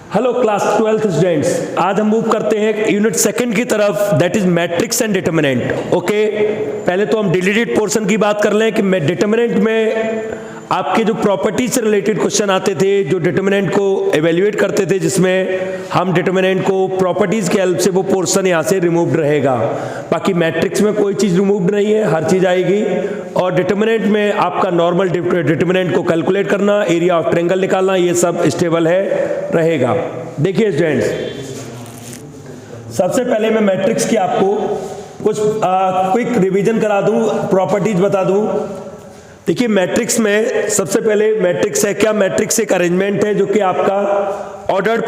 Hello class 12th students, आज हम move करते हैं यूनिट सेकंड की तरफ, that is matrix and determinant. Okay, पहले तो हम डिलीटेड पोर्शन की बात कर लें कि डिटरमिनेंट में आपके जो प्रॉपर्टीज से रिलेटेड क्वेश्चन आते थे, जो डिटरमिनेंट को एवेल्युएट करते थे, जिसमें हम डिटरमिनेंट को प्रॉपर्टीज के हेल्प से वो पोर्शन यहाँ से रिमूव्ड रहेगा। बाकी मैट्रिक्स में कोई चीज रिमूव्ड नहीं है, हर चीज आएगी। और डिटरमिनेंट में आपका नॉर्मल डिटरमिनेंट को कैलकुलेट करना, एरिया ऑफ ट्रायंगल निकालना, ये सब स्टेबल है रहेगा। देखिए स्टूडेंट्स, सबसे पहले मैं मैट्रिक्स की आपको कुछ क्विक रिवीजन करा दूं, प्रॉपर्टीज बता दूं। देखिए मैट्रिक्स में सबसे पहले मैट्रिक्स है क्या? मैट्रिक्स एक अरेंजमेंट है जो कि आपका ऑर्डर्ड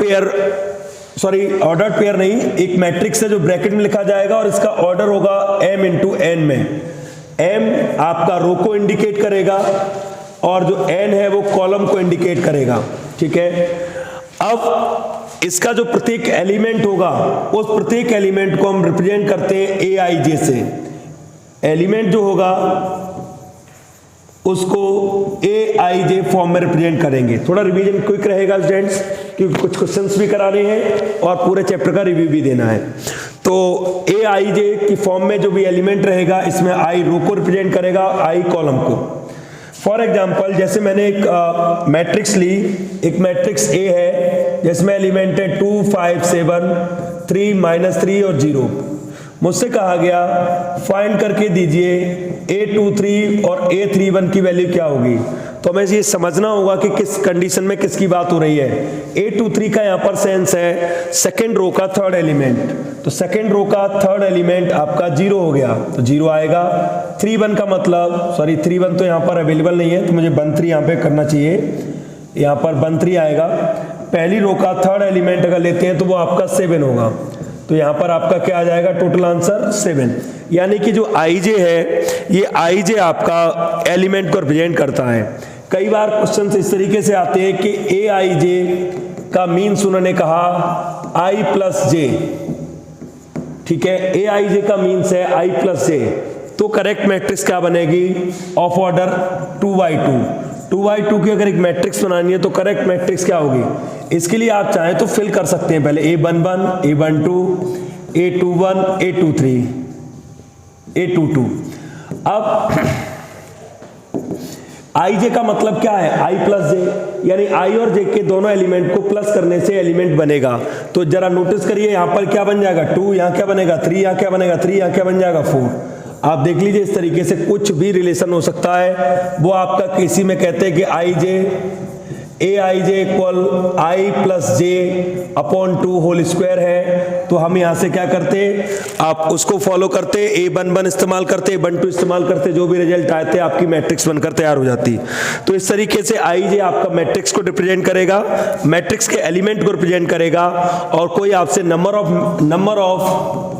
पेयर नहीं, एक मैट्रिक्स है जो ब्रैकेट में लिखा जाएगा और इसका ऑर्डर होगा m इंटू n में। m आपका रो को इंडिकेट करेगा और जो n है वो कॉलम को इंडिकेट करेगा। ठीक है, अब इसका जो प्रत्येक एलिमेंट होगा, उस प्रत्येक एलिमेंट को हम रिप्रेजेंट करते हैं aij से। एलिमेंट जो होगा उसको aij फॉर्म में रिप्रेजेंट करेंगे। थोड़ा रिवीजन क्विक रहेगा स्टूडेंट्स, क्योंकि कुछ क्वेश्चंस भी कराने हैं और पूरे चैप्टर का रिव्यू भी देना है। तो aij की फॉर्म में जो भी एलिमेंट रहेगा, इसमें i रो को रिप्रेजेंट करेगा, i कॉलम को। फॉर एग्जाम्पल, जैसे मैंने एक मैट्रिक्स ली, एक मैट्रिक्स A है जिसमें एलिमेंट है 2, 5, 7, 3, -3 और 0। मुझसे कहा गया फाइंड करके दीजिए A23 और A31 की वैल्यू क्या होगी। तो हमें ये समझना होगा कि किस कंडीशन में किसकी बात हो रही है। A23 का यहाँ पर सेंस है सेकेंड रो का थर्ड एलिमेंट, तो सेकेंड रो का थर्ड एलिमेंट आपका 0 हो गया, तो 0 आएगा। 31 का मतलब, सॉरी 31 तो यहाँ पर अवेलेबल नहीं है, तो मुझे 13 यहाँ पे करना चाहिए, यहाँ पर 13 आएगा। पहली रो का थर्ड एलिमेंट अगर लेते हैं तो वो आपका 7 होगा, तो यहां पर आपका क्या आ जाएगा? Total answer 7। यानी कि जो आईज है, ये आईज आपका एलिमेंट को रिप्रेजेंट करता है। कई बार क्वेश्चन इस तरीके से आते हैं कि ए आई जे का मीन्स उन्होंने कहा i प्लस जे। ठीक है, ए आई जे का मीन्स है i प्लस जे, तो करेक्ट मैट्रिक्स क्या बनेगी? Of order 2×2। 2×2 की अगर एक मैट्रिक्स बनानी है तो करेक्ट मैट्रिक्स क्या होगी? इसके लिए आप चाहें तो फिल कर सकते हैं, पहले A11, A12, A21, A23, A22। अब ij का मतलब क्या है? i प्लस जे, यानी i और j के दोनों एलिमेंट को प्लस करने से एलिमेंट बनेगा। तो जरा नोटिस करिए, यहां पर क्या बन जाएगा? 2, यहां क्या बनेगा? 3, यहां क्या बनेगा? 3, यहां क्या बन जाएगा? 4। आप देख लीजिए, इस तरीके से कुछ भी रिलेशन हो सकता है। वो आपका किसी में कहते हैं कि i j aij equal i plus J upon 2 whole square है, तो हम यहां से क्या करते, आप उसको फॉलो करते, A11 इस्तेमाल करते, A12 इस्तेमाल करते, जो भी रिजल्ट आते आपकी मैट्रिक्स बनकर तैयार हो जाती। तो इस तरीके से i j आपका मैट्रिक्स को रिप्रेजेंट करेगा, मैट्रिक्स के एलिमेंट को रिप्रेजेंट करेगा। और कोई आपसे नंबर ऑफ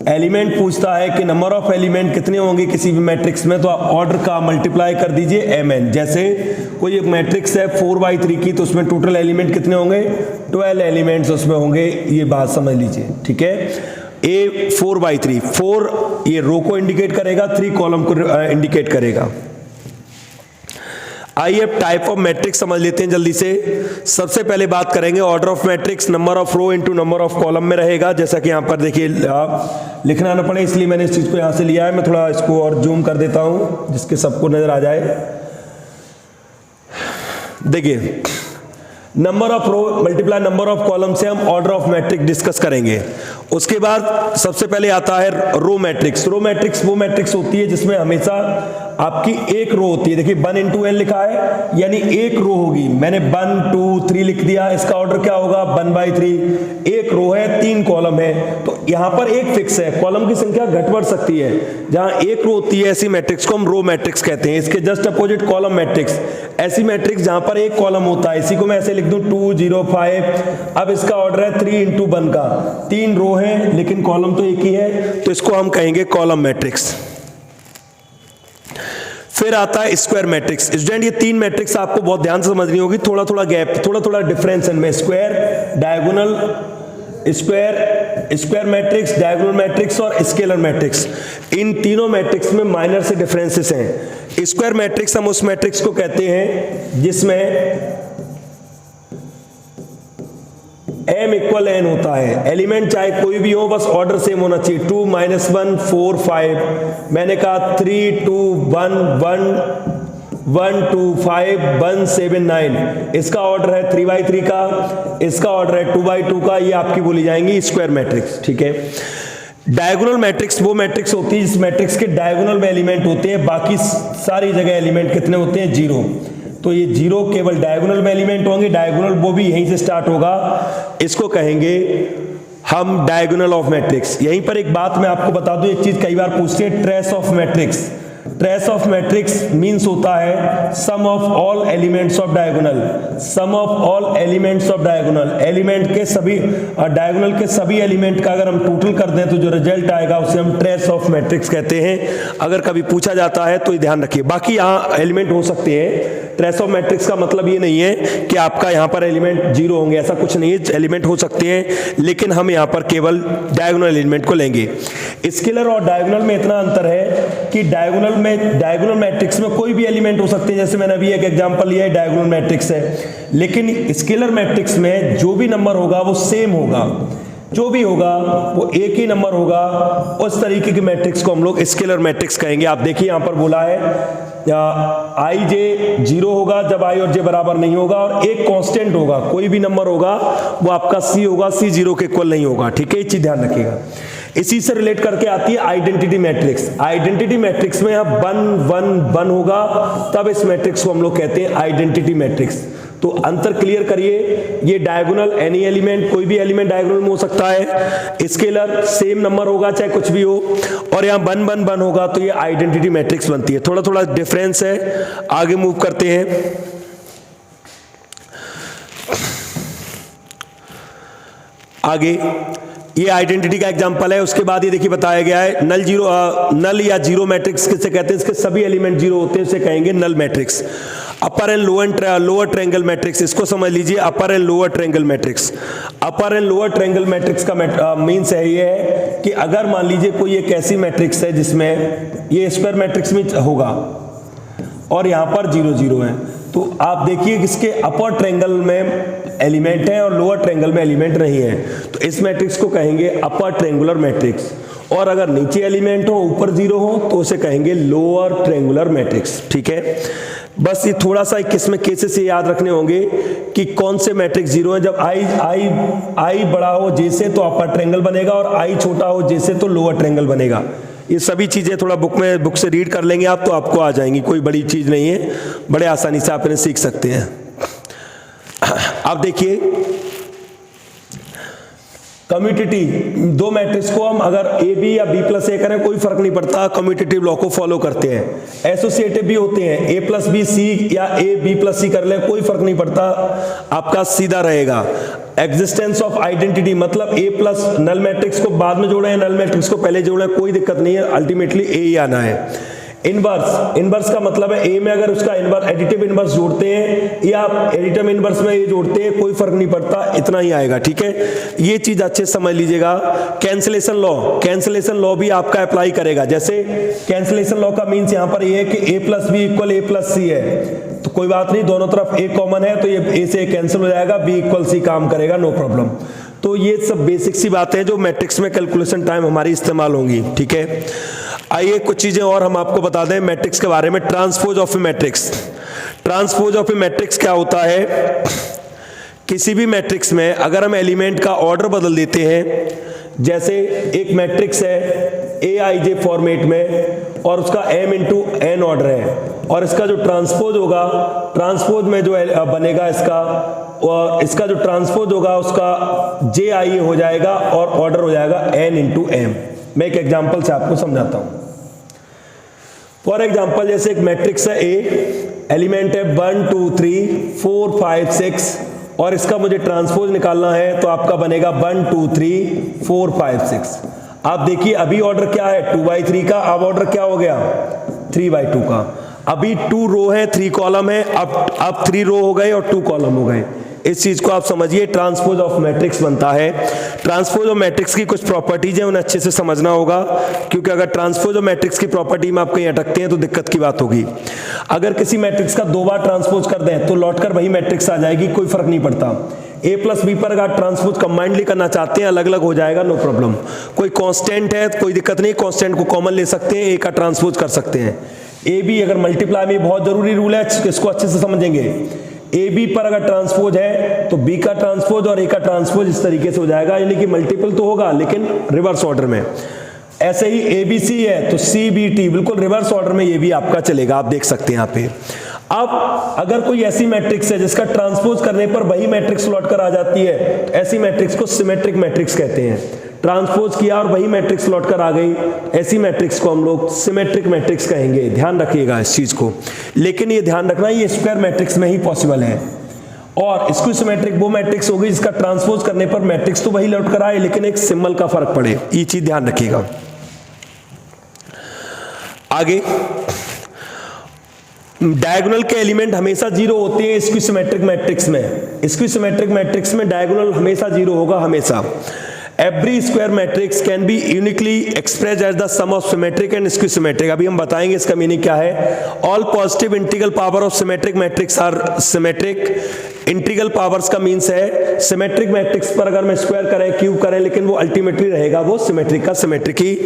एलिमेंट पूछता है कि नंबर ऑफ एलिमेंट कितने होंगे किसी भी मैट्रिक्स में, तो आप ऑर्डर का मल्टीप्लाई कर दीजिए mn। जैसे कोई एक मैट्रिक्स है 4×3 की, तो उसमें टोटल एलिमेंट कितने होंगे? 12 एलिमेंट्स उसमें होंगे, ये बात समझ लीजिए। ठीक है, A 4×3, 4 ये रो को इंडिकेट करेगा, 3 कॉलम को इंडिकेट करेगा। आइए अब टाइप ऑफ मैट्रिक्स समझ लेते हैं जल्दी से। सबसे पहले बात करेंगे order of matrix, number of row into number of column में रहेगा। जैसा कि यहाँ पर देखिए लिखना ना पड़े, इसलिए मैंने इस चीज को यहाँ से लिया है। मैं थोड़ा इसको और जूम कर देता हूँ जिसके सबको नजर आ जाए। देखिए, number of row multiply number of column से हम ऑर्डर ऑफ मैट्रिक्स डिस्कस करेंगे। उसके बाद सबसे पहले आता है रो मैट्रिक्स। रो मैट्रिक्स वो मैट्रिक्स होती है जिसमें हमेशा आपकी एक रो होती है। देखिए 1 × n लिखा है, यानी एक रो होगी। मैंने 1, 2, 3 लिख दिया, इसका ऑर्डर क्या होगा? 1/3। एक रो है, 3 कॉलम है, तो यहां पर एक फिक्स है, कॉलम की संख्या घट बढ़ सकती है। जहां एक रो होती है ऐसी मैट्रिक्स को हम रो मैट्रिक्स कहते हैं। इसके जस्ट अपोजिट कॉलम मैट्रिक्स, ऐसी मैट्रिक्स जहां पर एक कॉलम होता है। इसी को मैं ऐसे लिख दूं 2, 0, 5। अब इसका ऑर्डर है 3 × 1 का, 3 रो है लेकिन कॉलम तो एक ही है, तो इसको हम कहेंगे कॉलम मैट्रिक्स। फिर आता है स्क्वायर मैट्रिक्स। स्टूडेंट, ये 3 मैट्रिक्स आपको बहुत ध्यान से समझनी होगी, थोड़ा थोड़ा गैप, थोड़ा थोड़ा डिफरेंस इनमें। Square, diagonal, square matrix, diagonal matrix और स्केलर मैट्रिक्स, इन तीनों मैट्रिक्स में माइनर से डिफरेंसेस हैं। स्क्वायर मैट्रिक्स हम उस मैट्रिक्स को कहते हैं जिसमें m इक्वल n होता है, एलिमेंट चाहे कोई भी हो बस ऑर्डर सेम होना चाहिए। 2 -1 4 5, मैंने कहा 3 2 1 1 1 2 5 1 7 9, इसका ऑर्डर है 3x3 का, इसका ऑर्डर है 2x2 का, ये आपकी बोली जाएंगी स्क्वायर मैट्रिक्स। ठीक है, डायगोनल मैट्रिक्स वो मैट्रिक्स होती है जिस मैट्रिक्स के डायगोनल में एलिमेंट होते हैं, बाकी सारी जगह एलिमेंट कितने होते हैं, 0। तो ये 0 केवल डायगोनल में एलिमेंट होंगे, डायगोनल वो भी यहीं से स्टार्ट होगा, इसको कहेंगे हम डायगोनल ऑफ मैट्रिक्स। यहीं पर एक बात मैं आपको बता दूं, एक चीज कई बार पूछते हैं, trace of matrix. Trace of matrix means होता है sum of all elements of diagonal, sum of all elements of diagonal, element के सभी डायगोनल के सभी एलिमेंट का अगर हम टोटल कर दें तो जो रिजल्ट आएगा उसे हम ट्रेस ऑफ मैट्रिक्स कहते हैं। अगर कभी पूछा जाता है तो ध्यान रखिए। बाकी यहाँ एलिमेंट हो सकते हैं, ट्रेस ऑफ मैट्रिक्स का मतलब ये नहीं है कि आपका यहाँ पर एलिमेंट 0 होंगे, ऐसा कुछ नहीं है, एलिमेंट हो सकते हैं, लेकिन हम यहाँ पर केवल डायगोनल एलिमेंट को लेंगे। स्केलर और डायगोनल में इतना अंतर है कि डायगोनल मैट्रिक्स में कोई भी एलिमेंट हो सकते हैं, जैसे मैंने अभी एक एग्जांपल लिया है, डायगोनल मैट्रिक्स है, लेकिन स्केलर मैट्रिक्स में जो भी नंबर होगा वो सेम होगा, जो भी होगा वो एक ही नंबर होगा। उस तरीके की मैट्रिक्स को हम लोग स्केलर मैट्रिक्स कहेंगे। आप देखिए यहाँ पर बोला है आई जे 0 होगा जब आई और जे बराबर नहीं होगा, और एक कांस्टेंट होगा, कोई भी नंबर होगा वो आपका सी होगा, सी 0 के इक्वल नहीं होगा। ठीक है, ये चीज ध्यान रखिएगा। इसी से रिलेट करके आती है आइडेंटिटी मैट्रिक्स। आइडेंटिटी मैट्रिक्स में अब 1 1 1 होगा, तब इस मैट्रिक्स को हम लोग कहते हैं आइडेंटिटी मैट्रिक्स। तो अंतर क्लियर करिए, ये डायगोनल एनी एलिमेंट, कोई भी एलिमेंट डायगोनल में हो सकता है, स्केलर सेम नंबर होगा चाहे कुछ भी हो, और यहाँ 1 1 1 होगा, तो ये आइडेंटिटी मैट्रिक्स बनती है। थोड़ा थोड़ा डिफरेंस है, आगे मूव करते हैं। आगे ये आइडेंटिटी का एग्जांपल है, उसके बाद ये देखिए बताया गया है नल या जीरो मैट्रिक्स किसे कहते हैं, इसके सभी एलिमेंट 0 होते हैं, उसे कहेंगे null matrix. Upper and lower triangle matrix, इसको समझ लीजिए, upper and lower triangle matrix. Upper and lower triangle matrix का मीन्स है ये है कि अगर मान लीजिए कोई एक ऐसी मैट्रिक्स है जिसमें ये स्क्वायर मैट्रिक्स में होगा और यहाँ पर 0 0 है, तो आप देखिए किसके अपर ट्रायंगल में एलिमेंट है और लोअर ट्रायंगल में एलिमेंट नहीं है, तो इस मैट्रिक्स को कहेंगे अपर ट्रायंगुलर मैट्रिक्स। और अगर नीचे एलिमेंट हो ऊपर 0 हो तो उसे कहेंगे लोअर ट्रायंगुलर मैट्रिक्स। ठीक है, बस ये थोड़ा सा किसमें केसेस से याद रखने होंगे कि कौन से मैट्रिक्स 0 है। जब आई बड़ा हो जैसे तो अपर ट्रायंगल बनेगा, और आई छोटा हो जैसे तो लोअर ट्रायंगल बनेगा। ये सभी चीजें थोड़ा बुक से रीड कर लेंगे आप तो आपको आ जाएंगी, कोई बड़ी चीज नहीं है, बड़े आसानी से आप इन्हें सीख सकते हैं। आप देखिए कम्यूटेटिव दो मैट्रिक्स को हम अगर ए बी या बी प्लस ए करें कोई फर्क नहीं पड़ता, कम्यूटेटिव लॉ को फॉलो करते हैं। एसोसिएटिव भी होते हैं, ए प्लस बी सी या ए बी प्लस सी कर ले कोई फर्क नहीं पड़ता, आपका सीधा रहेगा। एग्जिस्टेंस ऑफ आइडेंटिटी मतलब ए प्लस नल मैट्रिक्स को बाद में जोड़े, नल मैट्रिक्स को पहले जोड़े, कोई दिक्कत नहीं है, अल्टीमेटली ए ही आना है। इनवर्स का मतलब है ए में अगर उसका इनवर्स एडिटिव इनवर्स जोड़ते हैं या एडिटिव इनवर्स में ये जोड़ते हैं कोई फर्क नहीं पड़ता, इतना ही आएगा। ठीक है, ये चीज अच्छे से समझ लीजिएगा। कैंसिलेशन लॉ भी आपका अप्लाई करेगा। जैसे कैंसिलेशन लॉ का मीन्स यहाँ पर ये है कि ए प्लस बी इक्वल ए प्लस सी है, तो कोई बात नहीं, दोनों तरफ ए कॉमन है तो ये ए से कैंसिल हो जाएगा, बी इक्वल सी काम करेगा, नो प्रॉब्लम। तो ये सब बेसिक सी बातें हैं जो मैट्रिक्स में कैलकुलेशन टाइम हमारी इस्तेमाल होंगी। ठीक है, आइए कुछ चीजें और हम आपको बता दें मैट्रिक्स के बारे में। Transpose of A matrix. Transpose of A matrix क्या होता है, किसी भी मैट्रिक्स में अगर हम एलिमेंट का ऑर्डर बदल देते हैं, जैसे एक मैट्रिक्स है ए आई जे फॉर्मेट में और उसका m इंटू n ऑर्डर है, और इसका जो ट्रांसपोज होगा, ट्रांसपोज में जो बनेगा इसका, और इसका जो ट्रांसपोज होगा उसका जे आई हो जाएगा और ऑर्डर हो जाएगा n इंटू m। मैं एक एग्जांपल से आपको समझाता हूं। फॉर एग्जांपल जैसे एक मैट्रिक्स है ए, एलिमेंट है 1 2 3 4 5 6 और इसका मुझे ट्रांसपोज निकालना है, तो आपका बनेगा 1 2 3 4 5 6। आप देखिए अभी ऑर्डर क्या है 2/3 का, अब ऑर्डर क्या हो गया 3/2 का। अभी 2 रो है 3 कॉलम है, अब 3 रो हो गए और 2 कॉलम हो गए। इस चीज को आप समझिए, ट्रांसपोज ऑफ मैट्रिक्स बनता है। ट्रांसपोज ऑफ मैट्रिक्स की कुछ प्रॉपर्टीज हैं, उन्हें अच्छे से समझना होगा, क्योंकि अगर ट्रांसपोज ऑफ मैट्रिक्स की प्रॉपर्टी में आप कहीं अटकते हैं तो दिक्कत की बात होगी। अगर किसी मैट्रिक्स का 2 बार ट्रांसपोज कर दें तो लौटकर वही मैट्रिक्स आ जाएगी, कोई फर्क नहीं पड़ता। ए प्लस बी पर अगर ट्रांसपोज कंबाइंडली करना चाहते हैं अलग अलग हो जाएगा, नो प्रॉब्लम। कोई कांस्टेंट है कोई दिक्कत नहीं, कांस्टेंट को कॉमन ले सकते हैं, ए का ट्रांसपोज कर सकते हैं। ए बी अगर मल्टीप्लाई में बहुत जरूरी रूल है, इसको अच्छे से समझेंगे। ए बी पर अगर ट्रांसपोज है तो बी का ट्रांसपोज और ए का ट्रांसपोज इस तरीके से हो जाएगा, यानी कि मल्टीपल तो होगा लेकिन रिवर्स ऑर्डर में। ऐसे ही ए बी सी है तो सी बी टी बिल्कुल रिवर्स ऑर्डर में ये भी आपका चलेगा, आप देख सकते हैं यहाँ पे। अब अगर कोई ऐसी मैट्रिक्स है जिसका ट्रांसपोज करने पर वही मैट्रिक्स लौट कर आ जाती है, तो ऐसी मैट्रिक्स को सिमेट्रिक मैट्रिक्स कहते हैं। ट्रांसपोज किया और वही मैट्रिक्स लौट कर आ गई, ऐसी मैट्रिक्स को हम लोग सिमेट्रिक मैट्रिक्स कहेंगे। ध्यान रखिएगा इस चीज को, लेकिन ये ध्यान रखना ये स्क्वायर मैट्रिक्स में ही पॉसिबल है। और इसको सिमेट्रिक वो मैट्रिक्स होगी जिसका ट्रांसपोज करने पर मैट्रिक्स तो वही लौट कर आए लेकिन एक सिंबल का फर्क पड़े, ये चीज ध्यान रखिएगा। आगे डायगोनल के एलिमेंट हमेशा जीरो होते हैं स्क्यू सिमेट्रिक मैट्रिक्स में। स्क्यू सिमेट्रिक मैट्रिक्स में डायगोनल हमेशा जीरो होगा, हमेशा। Every square matrix can be uniquely express as the sum of symmetric and skew symmetric. अभी हम बताएंगे इसका मीनिंग क्या है। All positive integral power of symmetric matrix are symmetric. Integral powers का मीन्स है सिमेट्रिक मैट्रिक्स पर अगर मैं स्क्वायर करें क्यूब करें लेकिन वो अल्टीमेटली रहेगा वो सिमेट्रिक का सिमेट्रिक ही।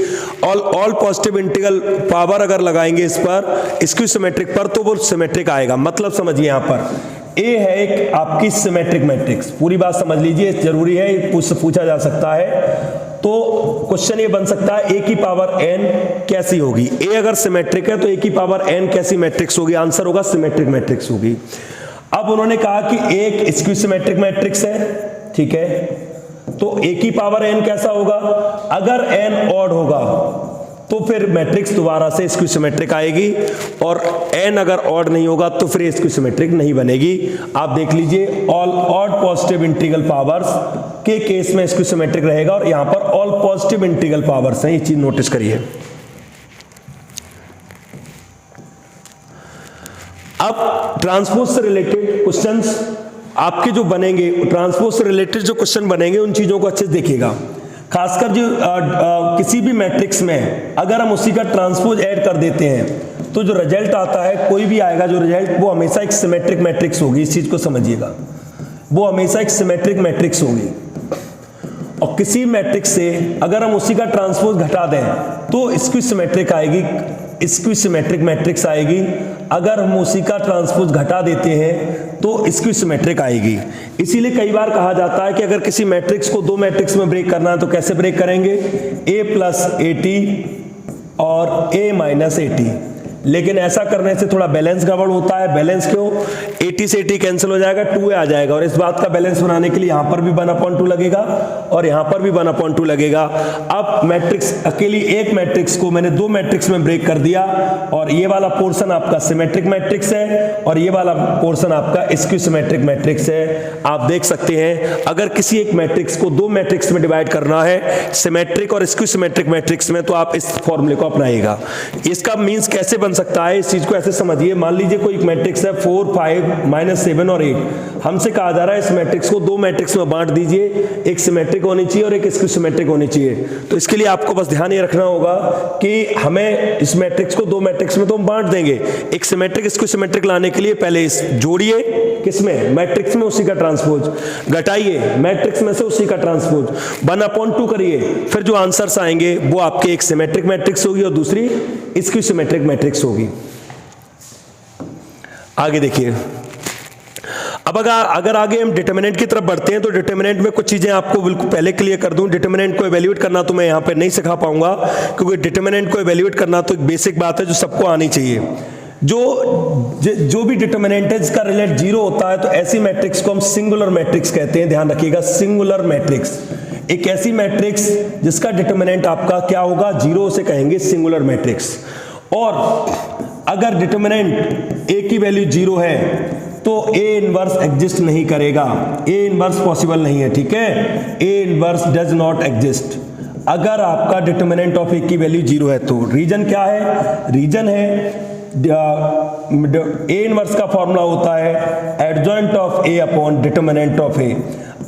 ऑल पॉजिटिव इंटीग्रल पावर अगर लगाएंगे इस पर स्क्यू सिमेट्रिक पर तो वो सिमेट्रिक आएगा। मतलब समझिए यहाँ पर ए है एक आपकी सिमेट्रिक मैट्रिक्स, पूरी बात समझ लीजिए, जरूरी है, पूछा जा सकता है। तो क्वेश्चन ये बन सकता है ए की पावर एन कैसी होगी। ए अगर सिमेट्रिक है तो ए की पावर एन कैसी मैट्रिक्स होगी, आंसर होगा सिमेट्रिक मैट्रिक्स होगी। अब उन्होंने कहा कि एक स्क्यू सिमेट्रिक मैट्रिक्स है, ठीक है, तो ए की पावर एन कैसा होगा, अगर एन ऑड होगा तो फिर मैट्रिक्स दोबारा से स्क्यू सिमेट्रिक आएगी, और एन अगर ऑड नहीं होगा तो फिर स्क्यू सिमेट्रिक नहीं बनेगी। आप देख लीजिए all odd positive integral powers के केस में स्क्यू सिमेट्रिक रहेगा, और यहां पर ऑल पॉजिटिव इंटीग्रल पावर्स हैं, ये चीज नोटिस करिए। अब ट्रांसपोज से रिलेटेड क्वेश्चंस आपके जो बनेंगे, ट्रांसपोज से रिलेटेड जो क्वेश्चन बनेंगे उन चीजों को अच्छे से देखिएगा। खासकर जो किसी भी मैट्रिक्स में अगर हम उसी का ट्रांसपोज ऐड कर देते हैं तो जो रिजल्ट आता है, कोई भी आएगा जो रिजल्ट, वो हमेशा एक सिमेट्रिक मैट्रिक्स होगी। इस चीज को समझिएगा, वो हमेशा एक सिमेट्रिक मैट्रिक्स होगी। और किसी मैट्रिक्स से अगर हम उसी का ट्रांसपोज घटा दें तो स्क्यू सिमेट्रिक आएगी, स्क्यू सिमेट्रिक मैट्रिक्स आएगी। अगर हम उसी का ट्रांसपोज घटा देते हैं तो स्क्यू सिमेट्रिक आएगी। इसीलिए कई बार कहा जाता है कि अगर किसी मैट्रिक्स को दो मैट्रिक्स में ब्रेक करना है तो कैसे ब्रेक करेंगे, a प्लस ए टी और a माइनस ए टी। लेकिन ऐसा करने से थोड़ा बैलेंस गड़बड़ होता है। बैलेंस क्यों, 80 से 80 कैंसिल हो जाएगा, 2a आ जाएगा, और इस बात का बैलेंस बनाने के लिए यहां पर भी 1/2 लगेगा और यहां पर भी 1/2 लगेगा। अब मैट्रिक्स अकेली एक मैट्रिक्स को मैंने दो मैट्रिक्स में ब्रेक कर दिया, और ये वाला पोर्शन आपका सिमेट्रिक मैट्रिक्स है और ये वाला पोर्शन आपका स्क्यू सिमेट्रिक मैट्रिक्स है। आप देख सकते हैं अगर किसी एक मैट्रिक्स को दो मैट्रिक्स में डिवाइड करना है, सिमेट्रिक और स्क्यू सिमेट्रिक मैट्रिक्स में, तो आप इस फॉर्मूले को अपनाइएगा। इसका मीन्स कैसे बन सकता है, इस चीज को ऐसे समझिए। मान लीजिए कोई एक मैट्रिक्स है 4, 5, -7 और 8। हमसे कहा जा रहा है इस मैट्रिक्स को दो मैट्रिक्स में बांट दीजिए, एक सिमेट्रिक होनी चाहिए और एक स्क्यू सिमेट्रिक होनी चाहिए। तो इसके लिए आपको बस ध्यान ये रखना होगा कि हमें इस मैट्रिक्स को दो मैट्रिक्स में तो हम बांट देंगे। एक सिमेट्रिक स्क्यू सिमेट्रिक लाने के लिए पहले इस जोड़िए, किसमें, मैट्रिक्स में उसी का ट्रांसपोज, घटाइए मैट्रिक्स में से उसी का ट्रांसपोज, 1/2 करिए, फिर जो आंसर्स आएंगे वो आपके एक सिमेट्रिक मैट्रिक्स होगी और दूसरी स्क्यू सिमेट्रिक मैट्रिक्स होगी। आगे देखिए, अब अगर आगे हम डिटरमिनेंट की तरफ बढ़ते हैं तो डिटरमिनेंट में कुछ चीजें आपको बिल्कुल पहले क्लियर कर दूं। डिटरमिनेंट को एवेल्यूएट करना तो मैं यहां पे नहीं सिखा पाऊंगा, क्योंकि डिटरमिनेंट को एवेल्यूएट करना तो एक बेसिक बात है जो सबको आनी चाहिए। जो भी डिटरमिनेंट है जिसका रिजल्ट 0 होता है तो ऐसी मैट्रिक्स को हम सिंगुलर मैट्रिक्स कहते हैं। ध्यान रखिएगा, सिंगुलर मैट्रिक्स, एक ऐसी मैट्रिक्स जिसका डिटरमिनेंट आपका क्या होगा, 0, से कहेंगे सिंगुलर मैट्रिक्स। और अगर डिटरमिनेंट a की वैल्यू 0 है तो A इनवर्स एग्जिस्ट नहीं करेगा, A इनवर्स पॉसिबल नहीं है, ठीक है, A inverse does not exist. अगर आपका डिटरमिनेंट ऑफ A की वैल्यू 0 है तो रीजन क्या है, रीजन है A इनवर्स का फॉर्मूला होता है adjoint of A upon determinant of A।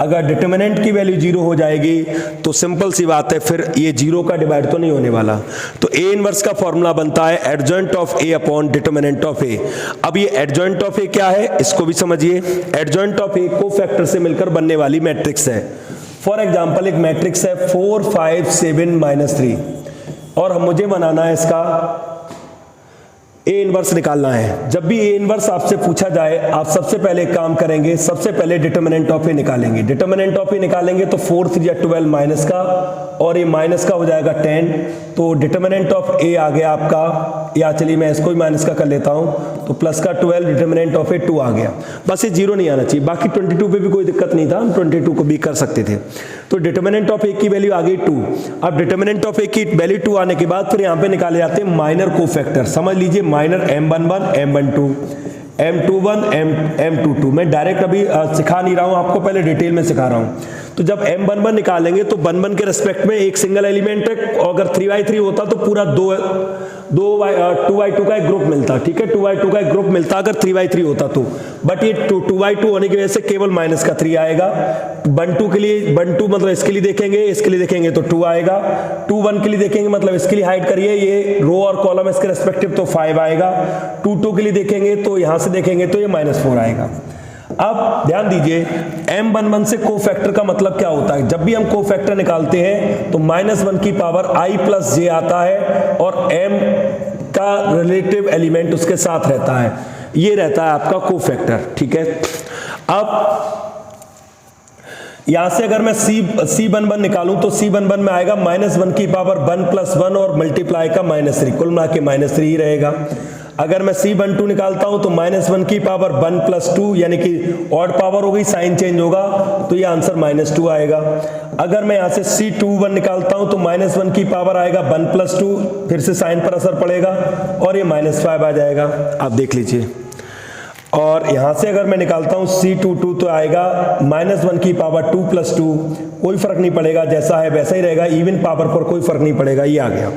अगर डिटर्मिनेंट की वैल्यू 0 हो जाएगी तो सिंपल सी बात है, फिर ये 0 का डिवाइड तो नहीं होने वाला। तो ए इनवर्स का फॉर्मूला बनता है adjoint of A upon determinant of A. अब ये एडजॉइंट ऑफ ए क्या है इसको भी समझिए। एडजॉइंट ऑफ ए कोफैक्टर से मिलकर बनने वाली मैट्रिक्स है। फॉर एग्जांपल एक मैट्रिक्स है 4 5 7 -3 और मुझे बनाना है इसका ए इनवर्स निकालना है। जब भी ए इनवर्स आपसे पूछा जाए आप सबसे पहले एक काम करेंगे, सबसे पहले डिटर्मिनेंट ऑफ ए निकालेंगे। डिटर्मिनेंट ऑफ ए निकालेंगे तो 4 3 12 माइनस का और ये माइनस का हो जाएगा 10। तो डिटर्मिनेंट ऑफ ए आ गया आपका, या चलिए मैं इसको भी माइनस का कर लेता हूं, तो प्लस का 12, डिटर्मिनेंट ऑफ ए 2 आ गया। बस ये 0 नहीं आना चाहिए, बाकी 22 पे भी कोई दिक्कत नहीं था, हम 22 को भी कर सकते थे। तो डिटर्मिनेंट ऑफ ए की वैल्यू आ गई 2। अब डिटर्मिनेंट ऑफ ए की वैल्यू 2 आने के बाद फिर यहां पे निकाले जाते हैं माइनर कोफैक्टर। समझ लीजिए minor M11 M12 M21 M22। मैं डायरेक्ट अभी सिखा नहीं रहा हूं आपको, पहले डिटेल में सिखा रहा हूं। तो जब M11 निकालेंगे तो 11 के रेस्पेक्ट में एक सिंगल एलिमेंट है, और अगर 3x3 होता तो पूरा 2x2 का एक ग्रुप मिलता, ठीक है, 2x2 का एक ग्रुप मिलता अगर 3x3 होता तो। बट ये 2x2 होने की वजह से केवल माइनस का 3 आएगा। 1 2 के लिए 1 2 मतलब इसके लिए देखेंगे तो 2 आएगा। 2 1 के लिए देखेंगे मतलब इसके लिए हाइड करिए, ये रो और कॉलम इसके रेस्पेक्टिव तो 5 आएगा। 2 2 के लिए देखेंगे तो यहां से देखेंगे तो ये -4 आएगा। अब ध्यान दीजिए M11 से कोफैक्टर का मतलब क्या होता है। जब भी हम कोफैक्टर निकालते हैं तो -1 की पावर i + j आता है और m का रिलेटिव एलिमेंट उसके साथ रहता है, ये रहता है आपका कोफैक्टर, ठीक है। अब यहां से अगर मैं C11 निकालूं तो C11 में आएगा -1 की पावर 1 + 1 और मल्टीप्लाई का -3, कुल मिला के -3 ही रहेगा। अगर मैं C12 निकालता हूं तो -1 की पावर 1 + 2 यानी कि ऑड पावर हो गई, साइन चेंज होगा तो ये आंसर -2 आएगा। अगर मैं यहां से C21 निकालता हूं तो -1 की पावर आएगा 1 + 2, फिर से साइन पर असर पड़ेगा और ये -5 आ जाएगा, आप देख लीजिए। और यहां से अगर मैं निकालता हूं C22 तो आएगा -1 की पावर 2 + 2, कोई फर्क नहीं पड़ेगा, जैसा है वैसा ही रहेगा, इवन पावर पर कोई फर्क नहीं पड़ेगा, ये आ गया।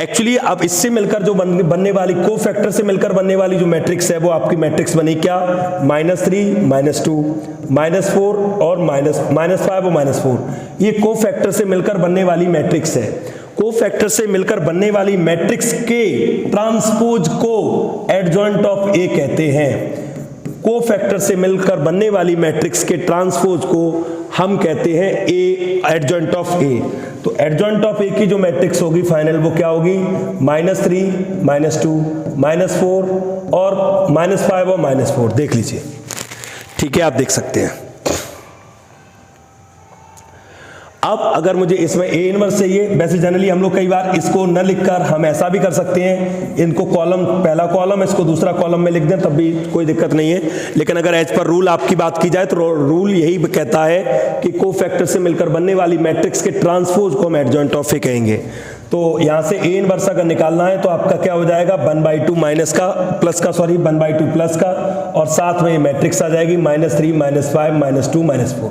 एक्चुअली अब इससे मिलकर जो बनने वाली कोफैक्टर से मिलकर बनने वाली जो मैट्रिक्स है वो आपकी मैट्रिक्स बनी क्या, -3 -2 -4 और -5 और -4। ये कोफैक्टर से मिलकर बनने वाली मैट्रिक्स है। कोफैक्टर से मिलकर बनने वाली मैट्रिक्स के ट्रांसपोज को एडजॉइंट ऑफ ए कहते हैं। कोफैक्टर से मिलकर बनने वाली मैट्रिक्स के ट्रांसपोज को हम कहते हैं ए, एडजॉइंट ऑफ ए। तो एडजॉइंट ऑफ ए की जो मैट्रिक्स होगी फाइनल वो क्या होगी, -3 -2 -4 और -5 और -4, देख लीजिए, ठीक है, आप देख सकते हैं। अब अगर मुझे इसमें ए इनवर्स चाहिए, वैसे जनरली हम लोग कई बार इसको न लिखकर हम ऐसा भी कर सकते हैं, इनको कॉलम, पहला कॉलम इसको दूसरा कॉलम में लिख दें तब भी कोई दिक्कत नहीं है। लेकिन अगर एज पर रूल आपकी बात की जाए तो रूल यही कहता है कि कोफैक्टर से मिलकर बनने वाली मैट्रिक्स के ट्रांसपोज को हम एडजॉइंट ऑफ ए कहेंगे। तो यहां से ए इनवर्स अगर निकालना है तो आपका क्या हो जाएगा, 1/2 माइनस का प्लस का, सॉरी 1/2 प्लस का, और साथ में ये मैट्रिक्स आ जाएगी -3 -5 -2 -4।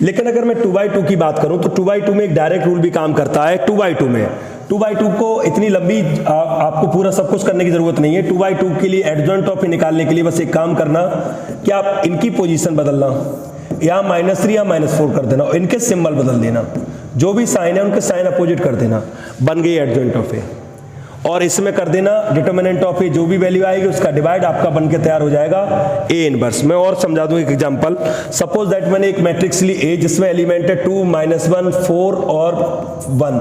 लेकिन अगर मैं 2/2 की बात करूं तो 2/2 में एक डायरेक्ट रूल भी काम करता है। 2/2 को इतनी लंबी आपको पूरा सब कुछ करने की जरूरत नहीं है। 2/2 के लिए एडजॉइंट ऑफ ए निकालने के लिए बस एक काम करना कि आप इनकी पोजीशन बदलना, या -3 या -4 कर देना और इनके सिंबल बदल देना, जो भी साइन है उनके साइन अपोजिट कर देना, बन गई एडजॉइंट ऑफ ए। और इसमें कर देना डिटर्मिनेंट ऑफ ए, जो भी वैल्यू आएगी उसका डिवाइड आपका बन के तैयार हो जाएगा ए इनवर्स। मैं और समझा दूं एक एग्जांपल। सपोज दैट मैंने एक मैट्रिक्स ली ए जिसमें एलिमेंट है 2 -1 4 और 1,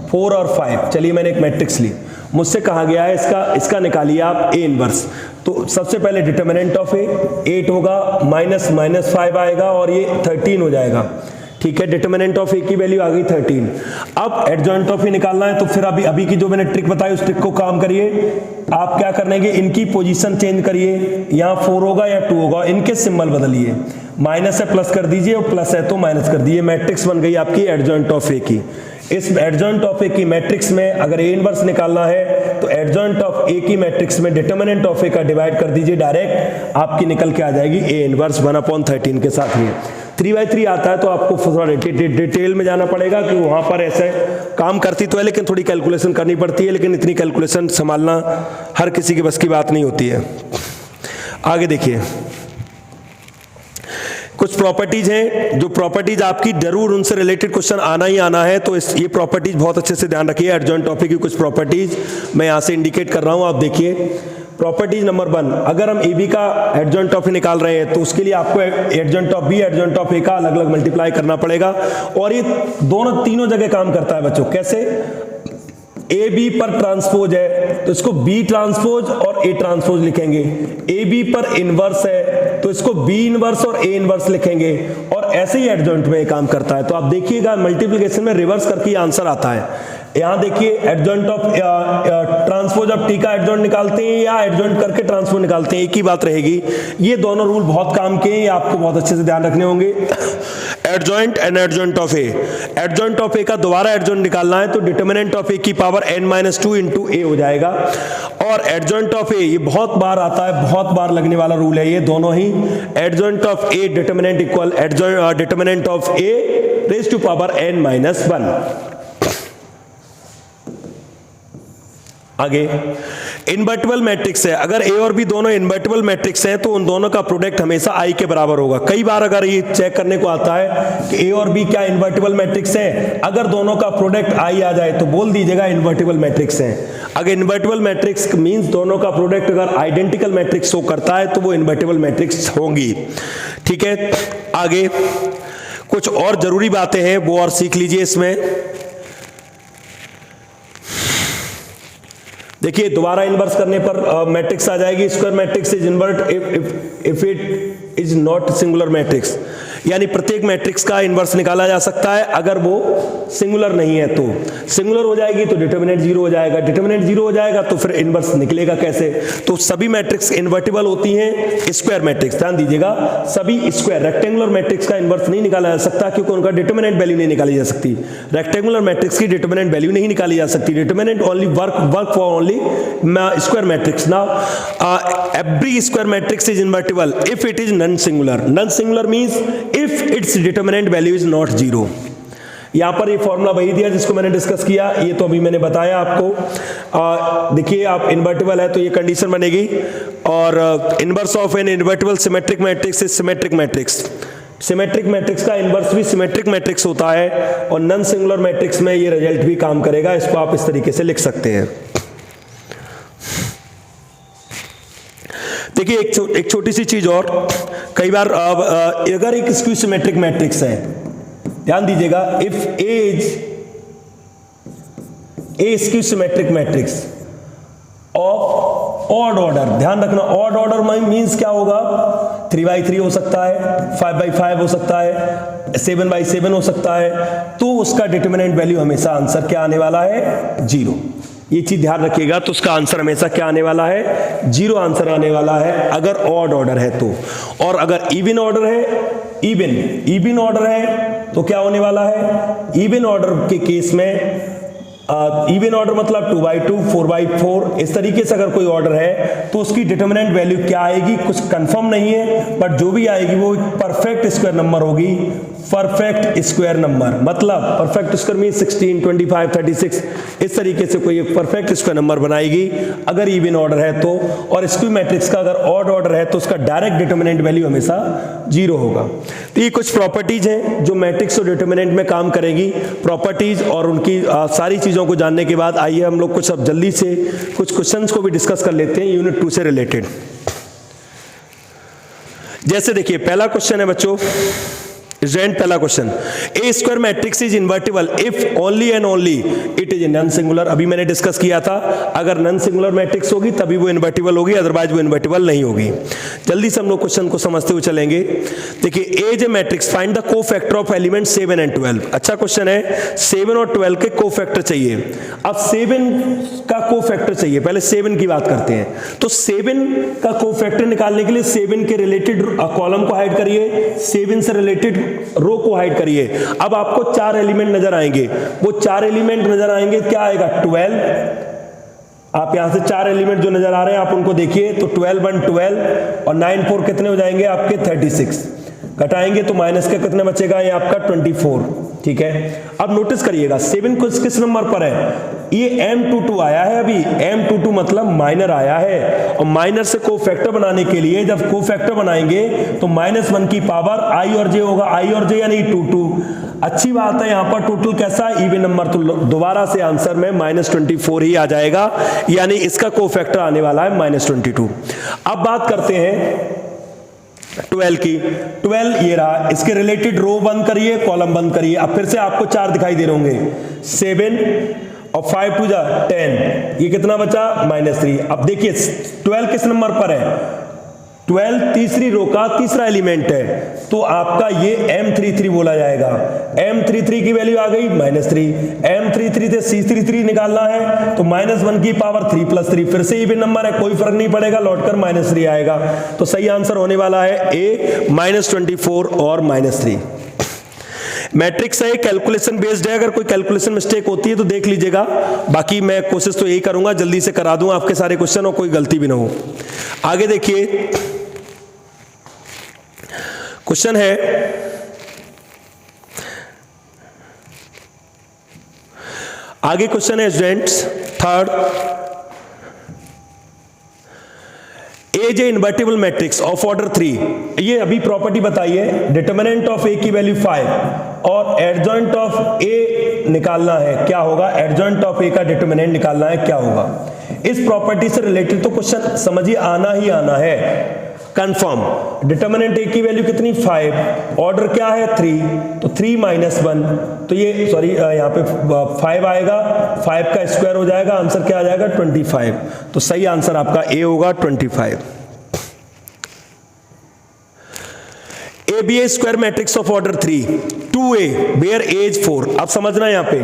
4 और 5। चलिए मैंने एक मैट्रिक्स ली, मुझसे कहा गया है इसका निकालिए आप ए इनवर्स। तो सबसे पहले डिटर्मिनेंट ऑफ ए 8 होगा, -5 आएगा और ये 13 हो जाएगा, ठीक है। डिटर्मिनेंट ऑफ ए की वैल्यू आ गई 13। अब एडजॉइंट ऑफ ए निकालना है तो फिर अभी की जो मैंने ट्रिक बताई उस ट्रिक को काम करिए। आप क्या करेंगे, इनकी पोजीशन चेंज करिए, यहाँ 4 होगा या 2 होगा, इनके सिंबल बदलिए, माइनस है प्लस कर दीजिए और प्लस है तो माइनस कर दीजिए। मैट्रिक्स बन गई आपकी एडजॉइंट ऑफ ए की। इस एडजॉइंट ऑफ ए की मैट्रिक्स में अगर ए इनवर्स निकालना है तो एडजॉइंट ऑफ ए की मैट्रिक्स में डिटर्मिनेंट ऑफ ए का डिवाइड कर दीजिए, डायरेक्ट आपकी निकल के आ जाएगी ए इनवर्स 1/13 के साथ। ये 3/3 आता है तो आपको थोड़ा डिटेल में जाना पड़ेगा कि वहां पर ऐसे काम करती तो है, लेकिन थोड़ी कैलकुलेशन करनी पड़ती है, लेकिन इतनी कैलकुलेशन संभालना हर किसी की बस की बात नहीं होती है। आगे देखिए, कुछ प्रॉपर्टीज हैं, जो प्रॉपर्टीज आपकी जरूर उनसे रिलेटेड क्वेश्चन आना ही आना है, तो ये प्रॉपर्टीज बहुत अच्छे से ध्यान रखिए। एडजॉइंट टॉपिक की कुछ प्रॉपर्टीज मैं यहां से इंडिकेट कर रहा हूं, आप देखिए। प्रॉपर्टीज नंबर 1, अगर हम ए बी का एडजॉइंट ऑफ निकाल रहे हैं तो उसके लिए आपको adjoint of B adjoint of A का अलग अलग मल्टीप्लाई करना पड़ेगा, और ये दोनों तीनों जगह काम करता है बच्चों। कैसे? ए बी पर ट्रांसपोज है तो इसको बी ट्रांसपोज और ए ट्रांसपोज लिखेंगे, ए बी पर इनवर्स है तो इसको बी इनवर्स और ए इनवर्स लिखेंगे, और ऐसे ही एडजॉइंट में काम करता है। तो आप देखिएगा मल्टीप्लिकेशन में रिवर्स करके आंसर आता है। यहां देखिए adjoint of transpose of T का एडजॉइंट निकालते हैं या एडजॉइंट करके ट्रांसपोज निकालते हैं, एक ही बात रहेगी। ये दोनों रूल बहुत काम के हैं, ये आपको बहुत अच्छे से ध्यान रखने होंगे। Adjoint and adjoint of A, adjoint of A का दोबारा एडजॉइंट निकालना है तो डिटरमिनेंट ऑफ ए की पावर n-2 इंटू ए हो जाएगा। और एडजॉइंट ऑफ ए ये बहुत बार आता है, बहुत बार लगने वाला रूल है ये दोनों ही। Adjoint of A determinant equal determinant of A raise to power n-1। आगे इनवर्टिबल मैट्रिक्स है, अगर ए और बी दोनों इनवर्टिबल मैट्रिक्स हैं तो उन दोनों का प्रोडक्ट हमेशा आई के बराबर होगा। कई बार अगर ये चेक करने को आता है कि ए और बी क्या इनवर्टिबल मैट्रिक्स है, अगर दोनों का प्रोडक्ट आई आ जाए तो बोल दीजिएगा इनवर्टिबल मैट्रिक्स है। अगर इनवर्टिबल मैट्रिक्स मींस दोनों का प्रोडक्ट अगर आइडेंटिकल मैट्रिक्स शो करता है तो वो इनवर्टिबल मैट्रिक्स होंगी। ठीक है, आगे कुछ और जरूरी बातें हैं वो और सीख लीजिए इसमें। देखिए दोबारा इन्वर्स करने पर मैट्रिक्स आ जाएगी, square matrix is invert if it is not singular matrix, यानी प्रत्येक मैट्रिक्स का इन्वर्स निकाला जा सकता है अगर वो सिंगुलर नहीं है। तो सिंगुलर हो जाएगी तो डिटरमिनेंट 0 हो जाएगा, डिटरमिनेंट 0 हो जाएगा तो फिर इन्वर्स निकलेगा कैसे? तो सभी मैट्रिक्स इन्वर्टिबल होती हैं, स्क्वायर मैट्रिक्स ध्यान दीजिएगा, सभी स्क्वायर रेक्टेंगुलर मैट्रिक्स का इन्वर्स नहीं निकाला जा सकता क्योंकि उनका डिटरमिनेंट वैल्यू नहीं निकाली जा सकती। रेक्टेंगुलर मैट्रिक्स की डिटरमिनेंट वैल्यू नहीं निकाली जा सकती, determinant only work for only square matrix. Now every square matrix is invertible if it is non singular. Non singular means if it's determinant value is not 0। यहां पर ये formula वही दिया जिसको मैंने डिस्कस किया, ये तो अभी मैंने बताया आपको। देखिए आप इन्वर्टिबल है तो ये कंडीशन बनेगी, और inverse of an invertible symmetric matrix is symmetric matrix. Symmetric matrix का इन्वर्स भी सिमेट्रिक मैट्रिक्स होता है, और नॉन सिंगुलर मैट्रिक्स में ये रिजल्ट भी काम करेगा। इसको आप इस तरीके से लिख सकते हैं। देखिए एक छोटी सी चीज और, कई बार अगर एक स्क्यू सिमेट्रिक मैट्रिक्स है, ध्यान दीजिएगा, if A is A skew symmetric matrix of odd order, ध्यान रखना ऑड ऑर्डर मींस क्या होगा, 3/3 हो सकता है, 5/5 हो सकता है, 7/7 हो सकता है, तो उसका डिटरमिनेंट वैल्यू हमेशा आंसर क्या आने वाला है? 0। ये चीज ध्यान रखिएगा, तो उसका आंसर हमेशा क्या आने वाला है? 0 आंसर आने वाला है अगर ऑड ऑर्डर है तो। और अगर इवन ऑर्डर है, इवन ऑर्डर है तो क्या होने वाला है? इवन ऑर्डर के केस में इवन ऑर्डर मतलब 2/2, 4/4, इस तरीके से अगर कोई ऑर्डर है तो उसकी डिटरमिनेंट वैल्यू क्या आएगी? कुछ कंफर्म नहीं है, बट जो भी आएगी वो परफेक्ट स्क्वायर नंबर होगी। परफेक्ट स्क्वायर नंबर मतलब परफेक्ट स्क्वायर मीन 16, 25, 36, इस तरीके से कोई एक परफेक्ट स्क्वायर नंबर बनाएगी अगर इवन ऑर्डर है तो। और स्क्यू मैट्रिक्स का अगर ऑड ऑर्डर है तो उसका डायरेक्ट डिटरमिनेंट वैल्यू हमेशा 0 होगा। तो ये कुछ प्रॉपर्टीज हैं जो मैट्रिक्स और डिटरमिनेंट में काम करेगी। प्रॉपर्टीज और उनकी सारी चीजों को जानने के बाद आइए हम लोग कुछ अब जल्दी से कुछ क्वेश्चंस को भी डिस्कस कर लेते हैं यूनिट 2 से रिलेटेड। जैसे देखिए पहला क्वेश्चन है बच्चों, पहला question, A square matrix is invertible if only and only it is non singular. अभी मैंने डिस्कस किया था, अगर नॉन सिंगुलर मैट्रिक्स होगी तभी वो इन्वर्टिबल होगी, अदरवाइज वो इन्वर्टिबल नहीं होगी। जल्दी से हम लोग क्वेश्चन को समझते हुए चलेंगे। देखिए A is a matrix, find the cofactor of element 7 and 12। अच्छा क्वेश्चन है, 7 और 12 के कोफैक्टर चाहिए। अब 7 का कोफैक्टर चाहिए, पहले 7 की बात करते हैं। तो 7 का कोफैक्टर निकालने के लिए 7 के रिलेटेड कॉलम को हाइड करिए, 7 से रिलेटेड रो को हाइड करिए। अब आपको 4 एलिमेंट नजर आएंगे, वो 4 एलिमेंट नजर आएंगे, क्या आएगा? 12। आप यहां से 4 एलिमेंट जो नजर आ रहे हैं आप उनको देखिए, तो 12 1 12 और 9 4 कितने हो जाएंगे आपके? 36। घटाएंगे तो माइनस का कितने बचेगा? ये आपका 24। ठीक है, अब नोटिस करिएगा 7 किस नंबर पर है? ये M22 आया है, अभी M22 मतलब माइनर आया है, और माइनर से कोफैक्टर बनाने के लिए जब कोफैक्टर बनाएंगे तो -1 की पावर i और j होगा, i और j यानी 2 अच्छी बात है। यहां पर टोटल कैसा इवन नंबर, तो दोबारा से आंसर में -24 ही आ जाएगा, यानी इसका कोफैक्टर आने वाला है -22। अब बात करते हैं 12 की। 12 ये रहा, इसके रिलेटेड रो बंद करिए, कॉलम बंद करिए। अब फिर से आपको 4 दिखाई दे रहे होंगे, 7 और 5 2 जा 10, ये कितना बचा -3। अब देखिए 12 किस नंबर पर है, 12 तीसरी रो का तीसरा एलिमेंट है, तो आपका ये M33 बोला जाएगा। M33 की वैल्यू आ गई -3, M33 से C33 निकालना है तो -1 की पावर 3 + 3, फिर से इवन नंबर है, कोई फर्क नहीं पड़ेगा, लौटकर -3 आएगा। तो सही आंसर होने वाला है A, -24 और -3। मैट्रिक्स है, कैलकुलेशन बेस्ड है, अगर कोई कैलकुलेशन मिस्टेक होती है तो देख लीजिएगा, बाकी मैं कोशिश तो यही करूंगा जल्दी से करा दूं आपके सारे क्वेश्चन और कोई गलती भी ना हो। आगे देखिए क्वेश्चन है, आगे क्वेश्चन है students third, as a invertible matrix of order 3। ये अभी प्रॉपर्टी बताइए, डिटरमिनेंट ऑफ ए की वैल्यू 5 और एडजॉइंट ऑफ ए निकालना है, क्या होगा, एडजॉइंट ऑफ ए का डिटरमिनेंट निकालना है, क्या होगा। इस प्रॉपर्टी से रिलेटेड तो क्वेश्चन समझिए आना ही आना है, कंफर्म। डिटरमिनेंट ए की वैल्यू कितनी 5, ऑर्डर क्या है 3, तो 3 - 1, तो ये सॉरी यहाँ पे 5 आएगा, 5 का स्क्वायर हो जाएगा, आंसर क्या आ जाएगा 25। तो सही आंसर आपका ए होगा 25। A B A square matrix of order 3 2a where as 4। अब समझना यहाँ पे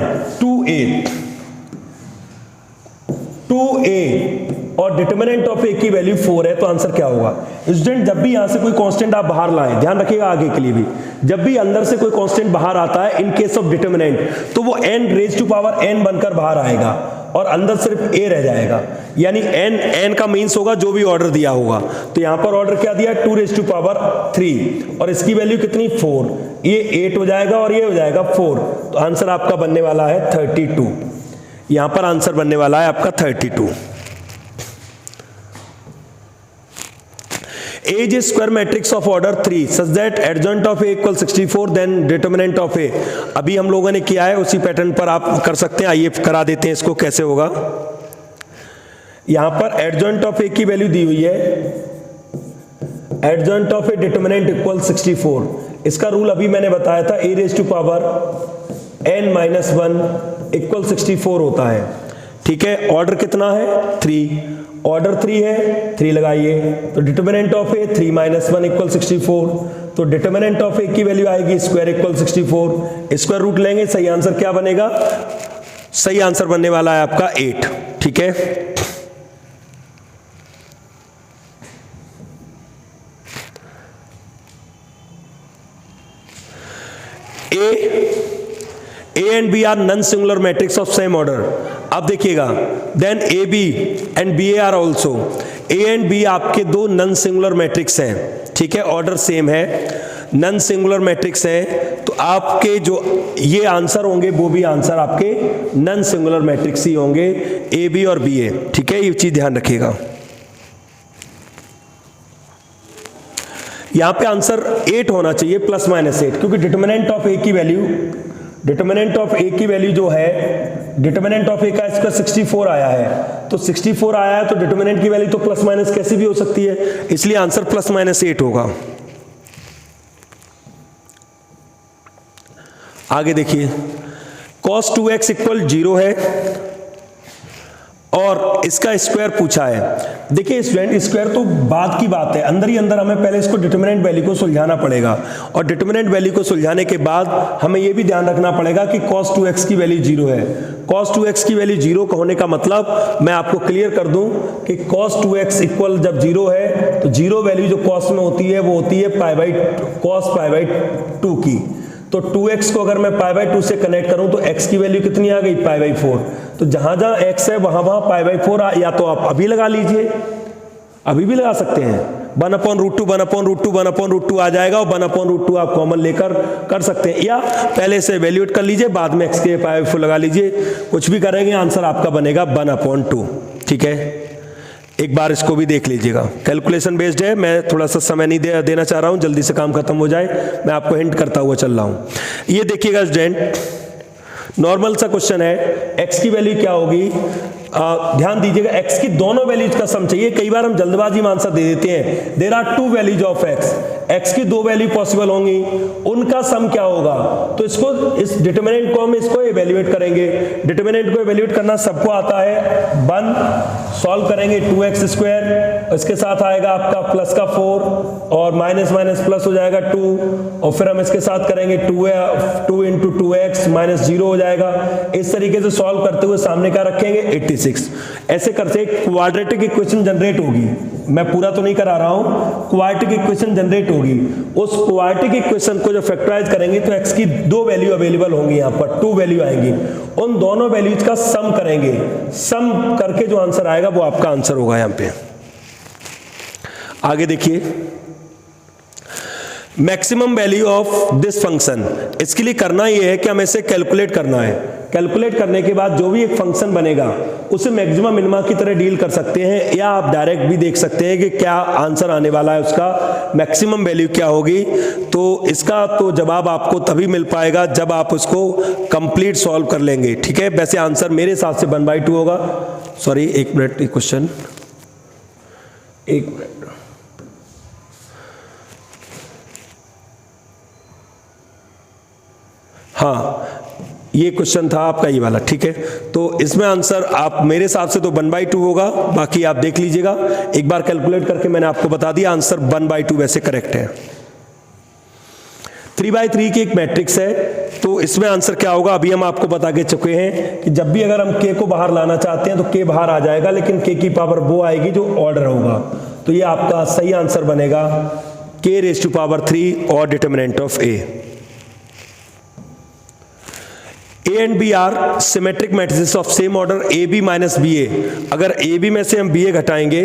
2a और डिटरमिनेंट ऑफ ए की वैल्यू 4 है, तो आंसर क्या होगा। स्टूडेंट जब भी यहां से कोई कांस्टेंट आप बाहर लाएं, ध्यान रखिएगा आगे के लिए भी, जब भी अंदर से कोई कांस्टेंट बाहर आता है इन केस ऑफ डिटरमिनेंट, तो वो n⁻n बनकर बाहर आएगा और अंदर सिर्फ a रह जाएगा, यानी n का मीन्स होगा जो भी ऑर्डर दिया होगा। तो यहां पर ऑर्डर क्या दिया 2⁻3 और इसकी वैल्यू कितनी 4, ये 8 हो जाएगा और ये हो जाएगा 4, तो आंसर आपका बनने वाला है 32। यहां पर आंसर बनने वाला है आपका 32। A is a square matrix of order 3 such that adjoint of A equals 64 then determinant of A। अभी हम लोगों ने किया है, उसी पैटर्न पर आप कर सकते हैं, आइए करा देते हैं इसको, कैसे होगा। यहां पर adjoint of A की वैल्यू दी हुई है, adjoint of A determinant equals 64। इसका रूल अभी मैंने बताया था, a⁻n-1 इक्वल 64 होता है, ठीक है। ऑर्डर कितना है 3, ऑर्डर 3 है, 3 लगाइए, तो डिटरमिनेंट ऑफ ए 3 - 1 इक्वल 64, तो डिटरमिनेंट ऑफ ए की वैल्यू आएगी स्क्वायर इक्वल 64, स्क्वायर रूट लेंगे, सही आंसर क्या बनेगा, सही आंसर बनने वाला है आपका 8, ठीक है। A and B are non-singular matrix of same order। अब देखिएगा, then AB and BA are also, A and B आपके दो नॉन सिंगुलर मैट्रिक्स हैं, ठीक है, ऑर्डर सेम है, नॉन सिंगुलर मैट्रिक्स है, तो आपके जो ये आंसर होंगे वो भी आंसर आपके नॉन सिंगुलर मैट्रिक्स ही होंगे, AB और BA, ठीक है, ये चीज ध्यान रखिएगा। यहां पे आंसर 8 होना चाहिए ±8, क्योंकि डिटरमिनेंट ऑफ ए की वैल्यू, डिटरमिनेंट ऑफ ए की वैल्यू जो है, डिटरमिनेंट ऑफ ए का इसका 64 आया है, तो 64 आया है तो डिटरमिनेंट की वैल्यू तो ± कैसी भी हो सकती है, इसलिए आंसर ±8 होगा। आगे देखिए, cos 2x = 0 है और इसका स्क्वायर पूछा है। देखिए स्टूडेंट, स्क्वायर तो बाद की बात है, अंदर ही अंदर हमें पहले इसको डिटरमिनेंट वैल्यू को सुलझाना पड़ेगा, और डिटरमिनेंट वैल्यू को सुलझाने के बाद हमें यह भी ध्यान रखना पड़ेगा कि cos 2x की वैल्यू 0 है। cos 2x की वैल्यू 0 होने का मतलब मैं आपको क्लियर कर दूं कि cos 2x इक्वल जब 0 है तो 0 वैल्यू जो cos में होती है वो होती है cos π/2 की, तो 2x को अगर मैं π/2 से कनेक्ट करूं तो x की वैल्यू कितनी आ गई π/4, तो जहां जहां x है वहां वहां π/4, या तो आप अभी लगा लीजिए, अभी भी लगा सकते हैं, 1/√2 1/√2 1/√2 आ जाएगा और 1/√2 आप कॉमन लेकर कर सकते हैं, या पहले से वैल्यूएट कर लीजिए, बाद में x के पाई फुल लगा लीजिए, कुछ भी करेंगे आंसर आपका बनेगा 1/2। ठीक है, एक बार इसको भी देख लीजिएगा। कैलकुलेशन बेस्ड है, मैं थोड़ा सा समय नहीं देना चाह रहा हूं, जल्दी से काम खत्म हो जाए, मैं आपको हिंट करता हुआ चल रहा हूं। ये देखिएगा स्टूडेंट, नॉर्मल सा क्वेश्चन है, x की वैल्यू क्या होगी, ध्यान दीजिएगा, x की दोनों वैल्यूज का सम चाहिए। कई बार हम जल्दबाजी में आंसर दे देते हैं, there are 2 values of x की 2 वैल्यू पॉसिबल होंगी, उनका सम क्या होगा, तो इसको, इस डिटरमिनेंट को हम इसको इवेल्युएट करेंगे। डिटरमिनेंट को इवेल्युएट करना सबको आता है, 1 सॉल्व करेंगे 2x², इसके साथ आएगा आपका प्लस का 4 और माइनस माइनस प्लस हो जाएगा 2, और फिर हम इसके साथ करेंगे 2 इंटू 2x माइनस 0 हो जाएगा। इस तरीके से सॉल्व करते हुए सामने क्या रखेंगे 86। ऐसे करते क्वाड्रेटिक इक्वेशन जनरेट होगी, मैं पूरा तो नहीं करा रहा हूं, क्वाड्रेटिक इक्वेशन जनरेट होगी। उस क्वाड्रेटिक इक्वेशन को जब फैक्टराइज करेंगे तो x की 2 वैल्यू अवेलेबल होंगी, यहां पर 2 वैल्यू आएंगी, उन दोनों वैल्यूज का सम करेंगे, सम करके जो आंसर आएगा वो आपका आंसर होगा। यहां पे आगे देखिए, maximum value of this function, इसके लिए करना यह है कि हमें इसे कैलकुलेट करना है। कैलकुलेट करने के बाद जो भी एक फंक्शन बनेगा उसे मैक्सिमम मिनिमा की तरह डील कर सकते हैं, या आप डायरेक्ट भी देख सकते हैं कि क्या आंसर आने वाला है, उसका मैक्सिमम वैल्यू क्या होगी। तो इसका तो जवाब आपको तभी मिल पाएगा जब आप उसको कंप्लीट सॉल्व कर लेंगे। ठीक है, वैसे आंसर मेरे हिसाब से 1/2 होगा। सॉरी, एक मिनट, एक क्वेश्चन, एक मिनट, हाँ ये क्वेश्चन था आपका ये वाला। ठीक है, तो इसमें आंसर आप मेरे हिसाब से तो 1/2 होगा, बाकी आप देख लीजिएगा। एक बार कैलकुलेट करके मैंने आपको बता दिया, आंसर 1/2 वैसे करेक्ट है। 3/3 की एक मैट्रिक्स है, तो इसमें आंसर क्या होगा अभी हम आपको बता के चुके हैं कि जब भी अगर हम k को बाहर लाना चाहते हैं तो k बाहर आ जाएगा, लेकिन k की पावर वो आएगी जो ऑर्डर होगा। तो ये आपका सही आंसर बनेगा k⁻³ और determinant of a। A and B are symmetric matrices of same order AB minus BA। अगर AB में से हम BA घटाएंगे,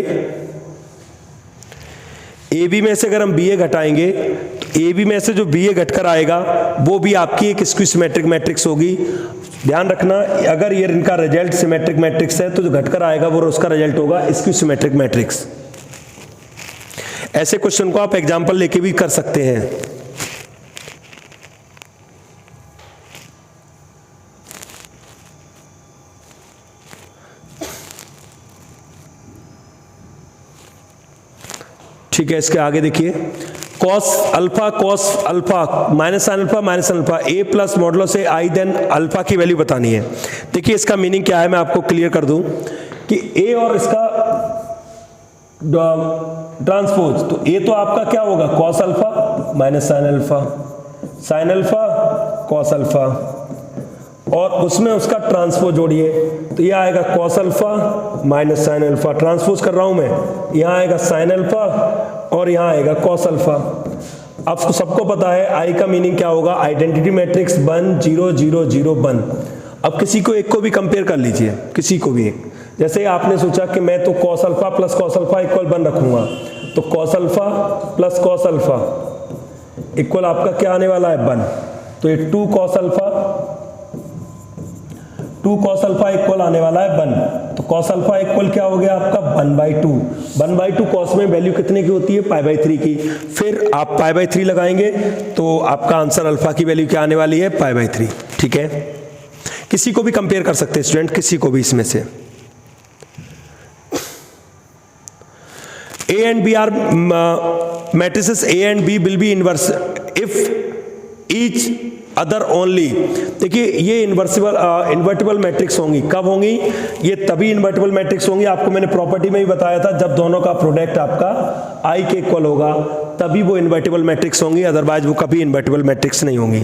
AB में से अगर हम BA घटाएंगे तो AB में से जो BA घटकर आएगा वो भी आपकी एक स्क्यू सिमेट्रिक मैट्रिक्स होगी। ध्यान रखना, अगर ये इनका रिजल्ट सिमेट्रिक मैट्रिक्स है तो जो घटकर आएगा वो उसका रिजल्ट होगा स्क्यू सिमेट्रिक मैट्रिक्स। ऐसे क्वेश्चन को आप एग्जाम्पल लेके भी कर सकते हैं। ठीक है, इसके आगे देखिए, cos alpha minus sine alpha a plus modulo से i देन अल्फा की वैल्यू बतानी है। देखिए इसका मीनिंग क्या है, मैं आपको क्लियर कर दूं कि a और इसका ट्रांसपोज, तो a तो आपका क्या होगा cos alpha minus sine alpha cos alpha, और उसमें उसका ट्रांसपोज जोड़िए तो ये आएगा cos alpha minus sine alpha. Transpose कर रहा हूं मैं, यहाँ आएगा साइन अल्फा और यहाँ आएगा cos अल्फा। अब सबको पता है i का मीनिंग क्या होगा, आइडेंटिटी मैट्रिक्स 1 0 0 0 1। अब किसी को एक को भी कंपेयर कर लीजिए, किसी को भी एक, जैसे आपने सोचा कि मैं तो cos alpha plus cos alpha equal 1 रखूंगा, तो cos alpha plus cos alpha equal आपका क्या आने वाला है 1, तो ये 2 cos अल्फा इक्वल आने वाला है 1, तो cos अल्फा इक्वल क्या हो गया आपका 1/2 cos में वैल्यू कितने की होती है π/3 की, फिर आप π/3 लगाएंगे तो आपका आंसर अल्फा की वैल्यू क्या आने वाली है π/3। ठीक है, किसी को भी कंपेयर कर सकते हैं स्टूडेंट, किसी को भी इसमें से। A and B are matrices A and B will be inverse if each other only. देखिए ये इन्वर्टिबल मैट्रिक्स होंगी, कब होंगी, ये तभी इन्वर्टिबल मैट्रिक्स होंगी, आपको मैंने प्रॉपर्टी में ही बताया था, जब दोनों का प्रोडक्ट आपका i के इक्वल होगा तभी वो इन्वर्टिबल मैट्रिक्स होंगी, अदरवाइज वो कभी इन्वर्टिबल मैट्रिक्स नहीं होंगी।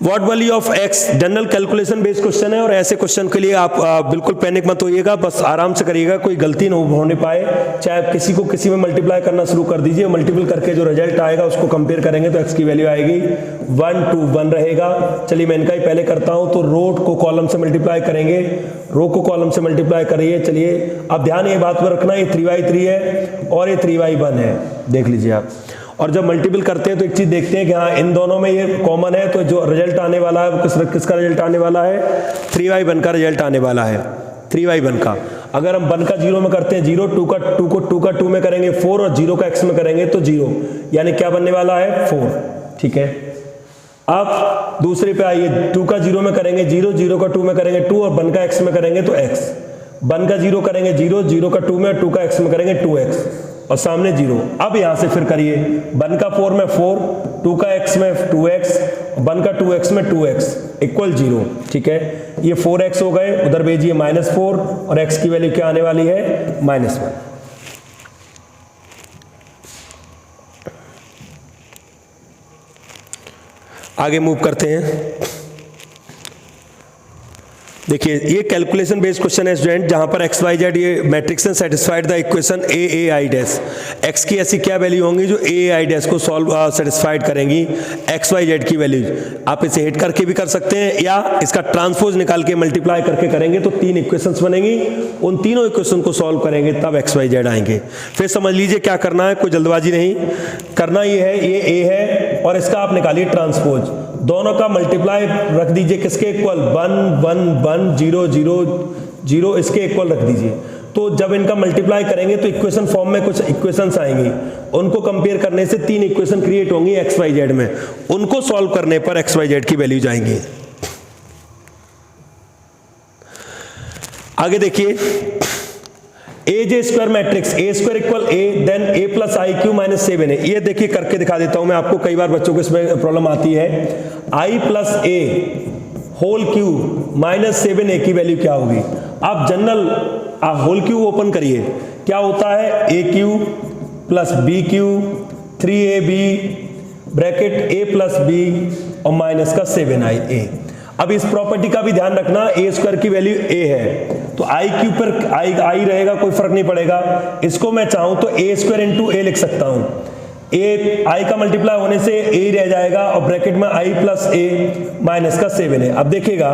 What value of x general calculation based question है, और ऐसे क्वेश्चन के लिए आप बिल्कुल पैनिक मत होइएगा, बस आराम से करिएगा, कोई गलती न होने पाए। चाहे आप किसी को किसी में मल्टीप्लाई करना शुरू कर दीजिए, मल्टीपल करके जो रिजल्ट आएगा उसको कंपेयर करेंगे तो एक्स की वैल्यू आएगी 1 2 1 रहेगा। चलिए मैं इनका ही पहले करता हूं। तो रो को कॉलम से मल्टीप्लाई करेंगे, रो को कॉलम से मल्टीप्लाई करिए। चलिए अब ध्यान ये बात पर रखना, ये 3y3 है और ये 3y1 है, देख लीजिए आप। और जब मल्टीपल करते हैं तो एक चीज देखते हैं कि हाँ इन दोनों में ये कॉमन है, तो जो रिजल्ट आने वाला है वो किसका रिजल्ट आने वाला है, 3y1 का रिजल्ट आने वाला है, 3y1 का। अगर हम 1 का 0 में करते हैं 0, 2 का 2 में करेंगे 4 और 0 का x में करेंगे तो 0, यानी क्या बनने वाला है 4। ठीक है, अब दूसरे पे आइए, 2 का 0 में करेंगे 0, 0 का 2 में करेंगे 2 और 1 का x में करेंगे तो x। 1 का 0 करेंगे 0, 0 का 2 में, 2 का x में करेंगे 2x और सामने 0। अब यहां से फिर करिए, 1 का 4 में 4, 2 का x में 2x, 1 का 2x में 2x इक्वल 0। ठीक है, ये 4x हो गए, उधर भेजिए -4 और x की वैल्यू क्या आने वाली है -1। आगे मूव करते हैं। देखिए ये कैलकुलेशन बेस्ड क्वेश्चन है स्टूडेंट, जहां पर एक्स वाई जेड ये मैट्रिक्स ने satisfied the equation A A I dash. X की ऐसी क्या वैल्यू होंगी जो ए आई डैश को सॉल्व सेटिस्फाइड करेंगी एक्स वाई जेड की वैल्यूज। आप इसे हिट करके भी कर सकते हैं या इसका ट्रांसपोज निकाल के मल्टीप्लाई करके करेंगे तो 3 इक्वेशंस बनेंगी, उन तीनों इक्वेशन को सॉल्व करेंगे तब एक्स वाई जेड आएंगे। फिर समझ लीजिए क्या करना है, कोई जल्दबाजी नहीं करना। ये है, ये ए है और इसका आप निकालिए ट्रांसपोज, दोनों का मल्टीप्लाई रख दीजिए किसके इक्वल, 1 1 1 0 0 0 इसके इक्वल रख दीजिए। तो जब इनका मल्टीप्लाई करेंगे तो इक्वेशन फॉर्म में कुछ इक्वेशंस आएंगी, उनको कंपेयर करने से 3 इक्वेशन क्रिएट होंगी एक्स वाई जेड में, उनको सॉल्व करने पर एक्स वाई जेड की वैल्यू जाएंगी। आगे देखिए, A J square matrix, A square equal A then A plus I cube minus 7 है। ये देखिए करके दिखा देता हूं मैं आपको, कई बार बच्चों को इसमें प्रॉब्लम आती है। आई प्लस ए होल क्यू माइनस 7a की वैल्यू क्या होगी। आप जनरल होल क्यू ओपन करिए, क्या होता है A cube plus B cube 3ab bracket A plus B और माइनस का 7i a। अब इस प्रॉपर्टी का भी ध्यान रखना, ए स्क्वायर की वैल्यू ए है तो आई क्यू पर आई रहेगा, कोई फर्क नहीं पड़ेगा। इसको मैं चाहूं तो ए स्क्वायर इंटू ए लिख सकता हूं, ए आई का मल्टीप्लाई होने से ए रह जाएगा और ब्रैकेट में आई प्लस ए माइनस का 7 है। अब देखिएगा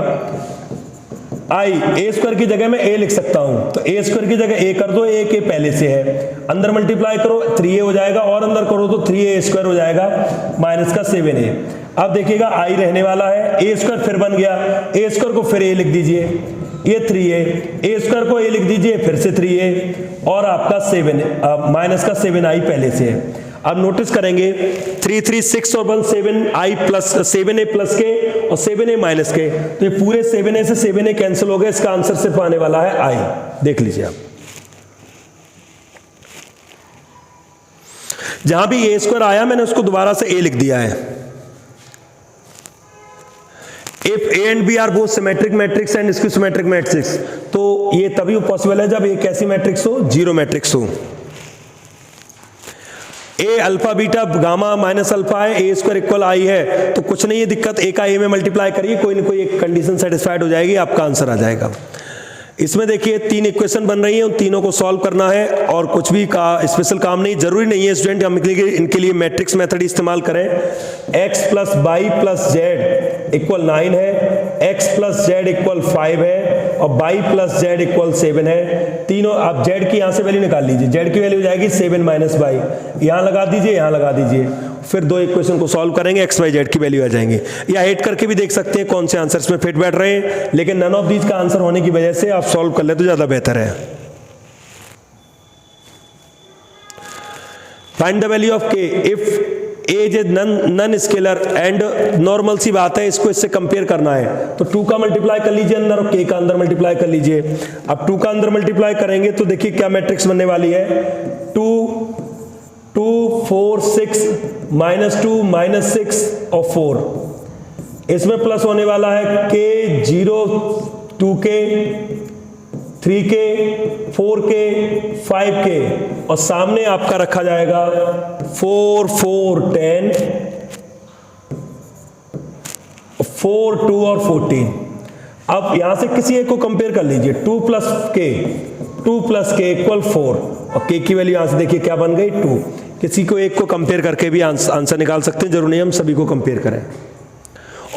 आई ए स्क्वायर की जगह में ए लिख सकता हूं, तो ए स्क्वायर की जगह ए कर दो, ए के पहले से है, अंदर मल्टीप्लाई करो 3a हो जाएगा और अंदर करो तो 3a स्क्वायर हो जाएगा माइनस का 7a। अब देखिएगा आई रहने वाला है, ए स्क्वायर फिर बन गया, ए स्क्वायर को फिर ए लिख दीजिए, ये 3a, ए स्क्वायर को ए लिख दीजिए फिर से 3a और आपका 7 माइनस का 7i पहले से है। अब नोटिस करेंगे 3 3 6 और 1 7i प्लस 7a प्लस के और 7a माइनस के, तो ये पूरे 7a से 7a कैंसिल हो गए, इसका आंसर सिर्फ आने वाला है आई। देख लीजिए आप, जहां भी ए स्क्वायर आया मैंने उसको दोबारा से ए लिख दिया है। If A and B are both symmetric matrix and skew symmetric matrix, तो ये तभी पॉसिबल है जब एक ऐसी मैट्रिक्स हो, जीरो मैट्रिक्स हो। A alpha beta gamma minus alpha है, ए स्क्वायर इक्वल आई है, तो कुछ नहीं है दिक्कत, ए का ए में मल्टीप्लाई करिए, कोई ना कोई एक कंडीशन सेटिस्फाइड हो जाएगी, आपका आंसर आ जाएगा। इसमें देखिए 3 इक्वेशन बन रही हैं, उन तीनों को सॉल्व करना है और कुछ भी का स्पेशल काम नहीं, जरूरी नहीं है स्टूडेंट हम इनके लिए मैट्रिक्स मेथड इस्तेमाल करें। x plus Y plus Z equal 9 है, x प्लस जेड इक्वल 5 है और y प्लस जेड इक्वल 7 है। तीनों आप z की यहां से वैल्यू निकाल लीजिए, z की वैल्यू जाएगी 7 माइनस वाई, यहां लगा दीजिए, यहां लगा दीजिए, फिर 2 इक्वेशन को सॉल्व करेंगे, एक्स वाई जेड की वैल्यू आ जाएंगी। या हेट करके भी देख सकते हैं कौन से आंसर्स में फिट बैठ रहे हैं, लेकिन नन ऑफ दीज का आंसर होने की वजह से आप सॉल्व कर ले तो ज्यादा बेहतर है। Find the value of K if A is non scalar and normal सी बात है, इसको इससे कंपेयर करना है तो 2 का मल्टीप्लाई कर लीजिए अंदर और k का अंदर मल्टीप्लाई कर लीजिए। अब 2 का अंदर मल्टीप्लाई करेंगे तो देखिए क्या मैट्रिक्स बनने वाली है, 2 2 4 6 -2 -6 और 4, इसमें प्लस होने वाला है k 0 2k 3k 4k 5k और सामने आपका रखा जाएगा 4 4 10 4, 2 और 14। अब यहां से किसी एक को कंपेयर कर लीजिए, 2 प्लस के इक्वल 4 और के की वैल्यू यहां से देखिए क्या बन गई 2। किसी को एक को कंपेयर करके भी आंसर निकाल सकते हैं, जरूरी नहीं हम सभी को कंपेयर करें।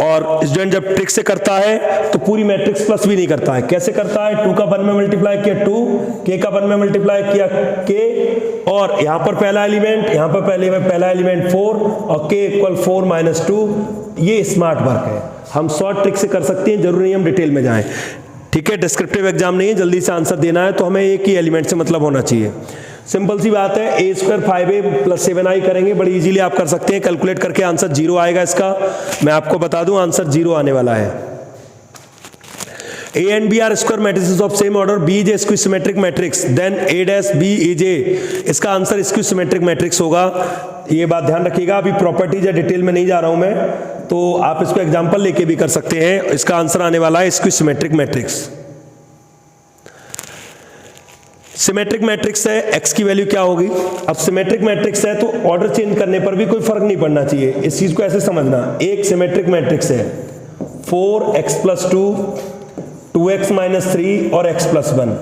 और स्टूडेंट जब ट्रिक से करता है तो पूरी मैट्रिक्स प्लस भी नहीं करता है। कैसे करता है, 2 का 1 में मल्टीप्लाई किया 2, के का 1 में मल्टीप्लाई किया के, और यहां पर पहला एलिमेंट, यहां पर पहला एलिमेंट 4 और के इक्वल 4 माइनस 2। ये स्मार्ट वर्क है, हम शॉर्ट ट्रिक से कर सकते हैं, जरूरी नहीं हम डिटेल में जाएं। ठीक है, डिस्क्रिप्टिव एग्जाम नहीं है, जल्दी से आंसर देना है तो हमें एक ही एलिमेंट से मतलब होना चाहिए। सिंपल सी बात है, a square 5a plus 7i करेंगे, बड़ी इजीली आप कर सकते हैं। कैलकुलेट करके आंसर 0 आएगा इसका, मैं आपको बता दूं आंसर 0 आने वाला है। A and B are square matrices of same order, B is a skew symmetric matrix, then A dash B is a, इसका आंसर skew symmetric matrix होगा। ये बात ध्यान रखिएगा, अभी प्रॉपर्टीज या डिटेल में नहीं जा रहा हूं मैं, तो आप इसको एग्जांपल लेके भी कर सकते हैं। इसका आंसर आने वाला है skew symmetric matrix. Symmetric matrix है, x की वैल्यू क्या होगी। अब सिमेट्रिक मैट्रिक्स है तो ऑर्डर चेंज करने पर भी कोई फर्क नहीं पड़ना चाहिए, इस चीज को ऐसे समझना। एक सिमेट्रिक मैट्रिक्स है 4x प्लस 2, 2x माइनस 3 और x प्लस 1।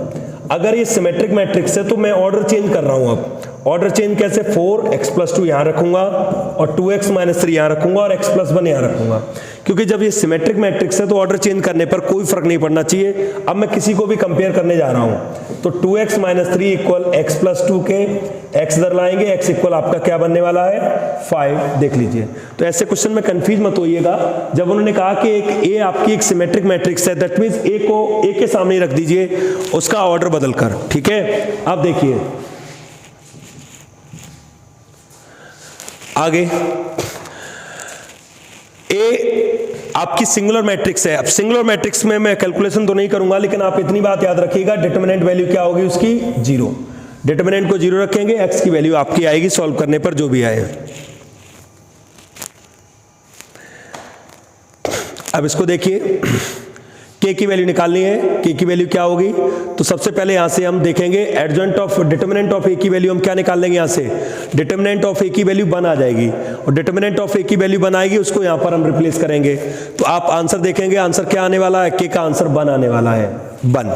अगर ये सिमेट्रिक मैट्रिक्स है तो मैं ऑर्डर चेंज कर रहा हूं। अब ऑर्डर चेंज कैसे, 4x प्लस 2 यहां रखूंगा और 2x माइनस 3 यहां रखूंगा और x प्लस 1 यहां रखूंगा, क्योंकि जब ये सिमेट्रिक मैट्रिक्स है तो ऑर्डर चेंज करने पर कोई फर्क नहीं पड़ना चाहिए। अब मैं किसी को भी कंपेयर करने जा रहा हूं तो 2x minus 3 equal x plus 2 के, x इधर लाएंगे, x इक्वल आपका क्या बनने वाला है 5, देख लीजिए। तो ऐसे क्वेश्चन में कंफ्यूज मत होइएगा। जब उन्होंने कहा कि एक a आपकी एक सिमेट्रिक मैट्रिक्स है, दैट मींस a को a के सामने रख दीजिए, उसका ऑर्डर बदलकर। ठीक है, अब देखिए आगे, ए आपकी सिंगुलर मैट्रिक्स है। अब सिंगुलर मैट्रिक्स में मैं कैलकुलेशन तो नहीं करूंगा, लेकिन आप इतनी बात याद रखिएगा, डिटरमिनेंट वैल्यू क्या होगी उसकी 0। डिटरमिनेंट को 0 रखेंगे, x की वैल्यू आपकी आएगी सॉल्व करने पर जो भी आए। अब इसको देखिए, k की वैल्यू निकालनी है। k की वैल्यू क्या होगी, तो सबसे पहले यहां से हम देखेंगे adjoint of determinant of a की वैल्यू हम क्या निकाल लेंगे, यहां से डिटरमिनेंट ऑफ a की वैल्यू 1 आ जाएगी और डिटरमिनेंट ऑफ a की वैल्यू 1 आएगी, उसको यहां पर हम रिप्लेस करेंगे। तो आप आंसर देखेंगे, आंसर क्या आने वाला है, k का आंसर 1 आने वाला है 1।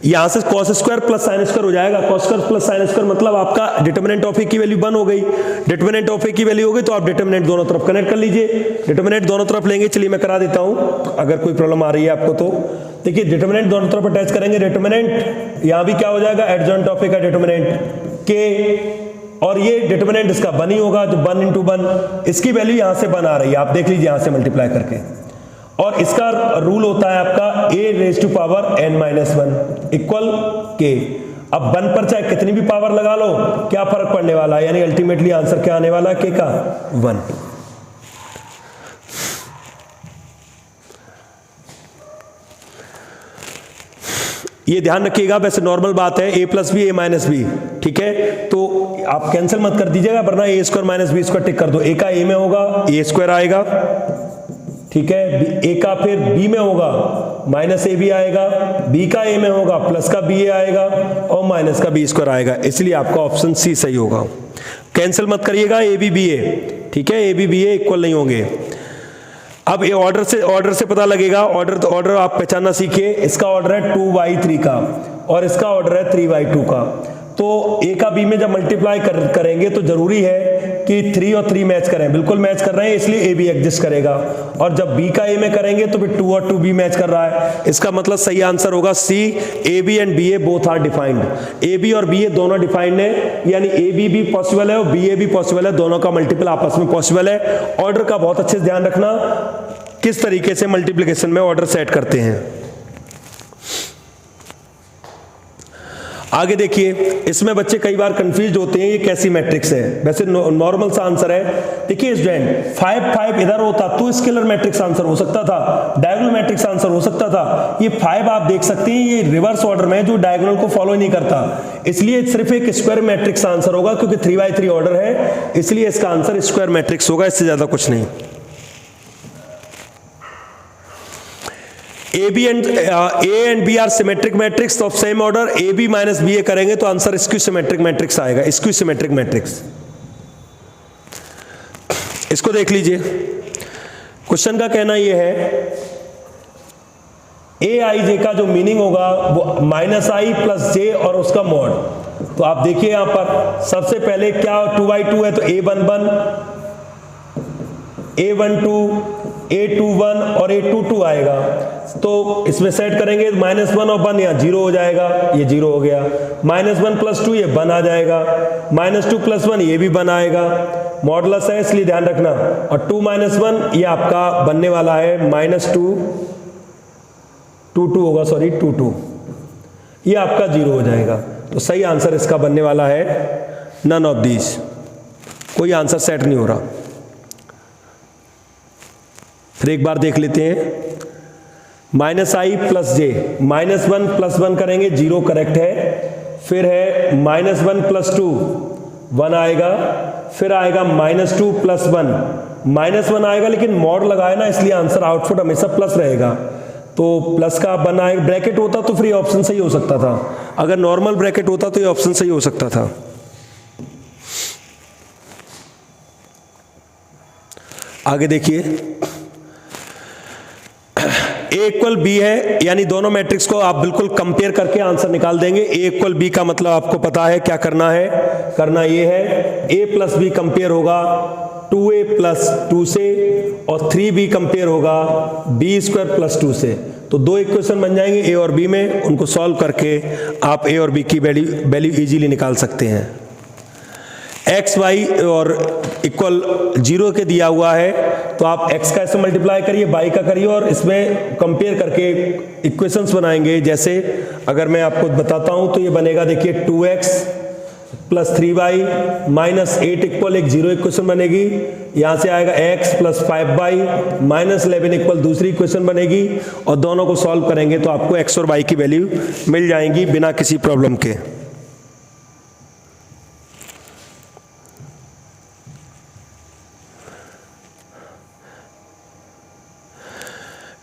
यहां से cos square plus sine square हो जाएगा, cos square plus sine square मतलब आपका डिटरमिनेंट ऑफ a की वैल्यू 1 हो गई। डिटरमिनेंट ऑफ a की वैल्यू हो गई तो आप डिटरमिनेंट दोनों तरफ कनेक्ट कर लीजिए। डिटरमिनेंट दोनों तरफ लेंगे, चलिए मैं करा देता हूं अगर कोई प्रॉब्लम आ रही है आपको तो। देखिए डिटरमिनेंट दोनों तरफ अटैच करेंगे, डिटरमिनेंट यहां भी क्या हो जाएगा, एडजॉइंट ऑफ a का डिटरमिनेंट k, और ये डिटरमिनेंट इसका 1 ही होगा, जो 1 into 1, इसकी वैल्यू यहां से 1 आ रही है, आप देख लीजिए यहां से मल्टीप्लाई करके। और इसका रूल होता है आपका a raise to power n-1 equal k। अब 1 पर चाहे कितनी भी पावर लगा लो, क्या फर्क पड़ने वाला है, यानी अल्टीमेटली आंसर क्या आने वाला है k का 1। ये ध्यान रखिएगा, वैसे नॉर्मल बात है a plus B a minus B, ठीक है, तो आप कैंसिल मत कर दीजिएगा, वरना a square minus B square tick कर दो। a का a में होगा a स्क्वायर आएगा, ठीक है, a का फिर b में होगा माइनस a भी आएगा, b का a में होगा प्लस का b आएगा और माइनस का b स्क्वायर आएगा, इसलिए आपका ऑप्शन सी सही होगा। कैंसिल मत करिएगा, a b b a, ठीक है, a b b a equal नहीं होंगे। अब ये ऑर्डर से पता लगेगा, ऑर्डर आप पहचानना सीखिए। इसका ऑर्डर है 2/3 का और इसका ऑर्डर है 3/2 का। तो a का b में जब मल्टीप्लाई करेंगे तो जरूरी है कि 3 और 3 मैच करें, बिल्कुल मैच कर रहे हैं, इसलिए a भी एग्जिस्ट करेगा। और जब b का a में करेंगे तो फिर 2 और 2 भी मैच कर रहा है, इसका मतलब सही आंसर होगा c। a b and b a both are defined, a b और b a दोनों डिफाइंड है, यानी a b भी पॉसिबल है और b a भी पॉसिबल है, दोनों का मल्टीपल आपस में पॉसिबल है। ऑर्डर का बहुत अच्छे से ध्यान रखना, किस तरीके से मल्टीप्लिकेशन में ऑर्डर सेट करते हैं। आगे देखिए, इसमें बच्चे कई बार कंफ्यूज होते हैं, ये कैसी मैट्रिक्स है। वैसे नॉर्मल सा आंसर है। देखिए स्टूडेंट, 5 इधर होता तो स्केलर मैट्रिक्स आंसर हो सकता था, डायगोनल मैट्रिक्स आंसर हो सकता था। ये 5 आप देख सकते हैं, ये रिवर्स ऑर्डर में जो डायगोनल को फॉलो नहीं करता, इसलिए सिर्फ एक स्क्वायर मैट्रिक्स आंसर होगा, क्योंकि 3/3 ऑर्डर है, इसलिए इसका आंसर स्क्वायर मैट्रिक्स होगा, इससे ज्यादा कुछ नहीं। A and B are symmetric matrix of same order, AB minus BA करेंगे तो आंसर स्क्यू सिमेट्रिक मैट्रिक्स आएगा, स्क्यू सिमेट्रिक मैट्रिक्स। इसको देख लीजिए। क्वेश्चन का कहना यह है ए आई जे का जो मीनिंग होगा वो माइनस आई प्लस जे और उसका मॉड। तो आप देखिए यहां पर सबसे पहले क्या 2/2 है तो A11, A12, A21 और A22 आएगा। तो इसमें सेट करेंगे -1 और 1 यहाँ 0 हो जाएगा, ये 0 हो गया। -1 + 2 ये 1 आ जाएगा, -2 + 1 ये भी 1 आएगा। मॉडुलस है इसलिए ध्यान रखना। और 2 - 1 ये आपका बनने वाला है -2 होगा, सॉरी 2 ये आपका 0 हो जाएगा। तो सही आंसर इसका बनने वाला है नन ऑफ दीज, कोई आंसर सेट नहीं हो रहा। फिर एक बार देख लेते हैं। -i + j, -1 + 1 करेंगे 0 करेक्ट है। फिर है -1 + 2 1 आएगा। फिर आएगा -2 + 1 -1 आएगा, लेकिन मॉड लगाए ना इसलिए आंसर आउटपुट हमेशा प्लस रहेगा। तो प्लस का 1 आएगा। ब्रैकेट होता तो फिर ये ऑप्शन सही हो सकता था, अगर नॉर्मल ब्रैकेट होता तो ये ऑप्शन सही हो सकता था। आगे देखिए, A = B है, यानी दोनों मैट्रिक्स को आप बिल्कुल कंपेयर करके आंसर निकाल देंगे। A = B का मतलब आपको पता है क्या करना है, करना ये है A + B कंपेयर होगा 2A + 2 से और 3B कंपेयर होगा B² + 2 से। तो दो इक्वेशन बन जाएंगे A और B में, उनको सॉल्व करके आप A और B की वैल्यू इजीली निकाल सकते हैं। x y और इक्वल 0 के दिया हुआ है तो आप x का ऐसे मल्टीप्लाई करिए, y का करिए और इसमें कंपेयर करके इक्वेशंस बनाएंगे। जैसे अगर मैं आपको बताता हूं तो ये बनेगा, देखिए 2x + 3y - 8 = एक 0 इक्वेशन बनेगी। यहां से आएगा x + 5y - 11 = दूसरी इक्वेशन बनेगी। और दोनों को सॉल्व करेंगे तो आपको x और y की वैल्यू मिल जाएंगी बिना किसी प्रॉब्लम के।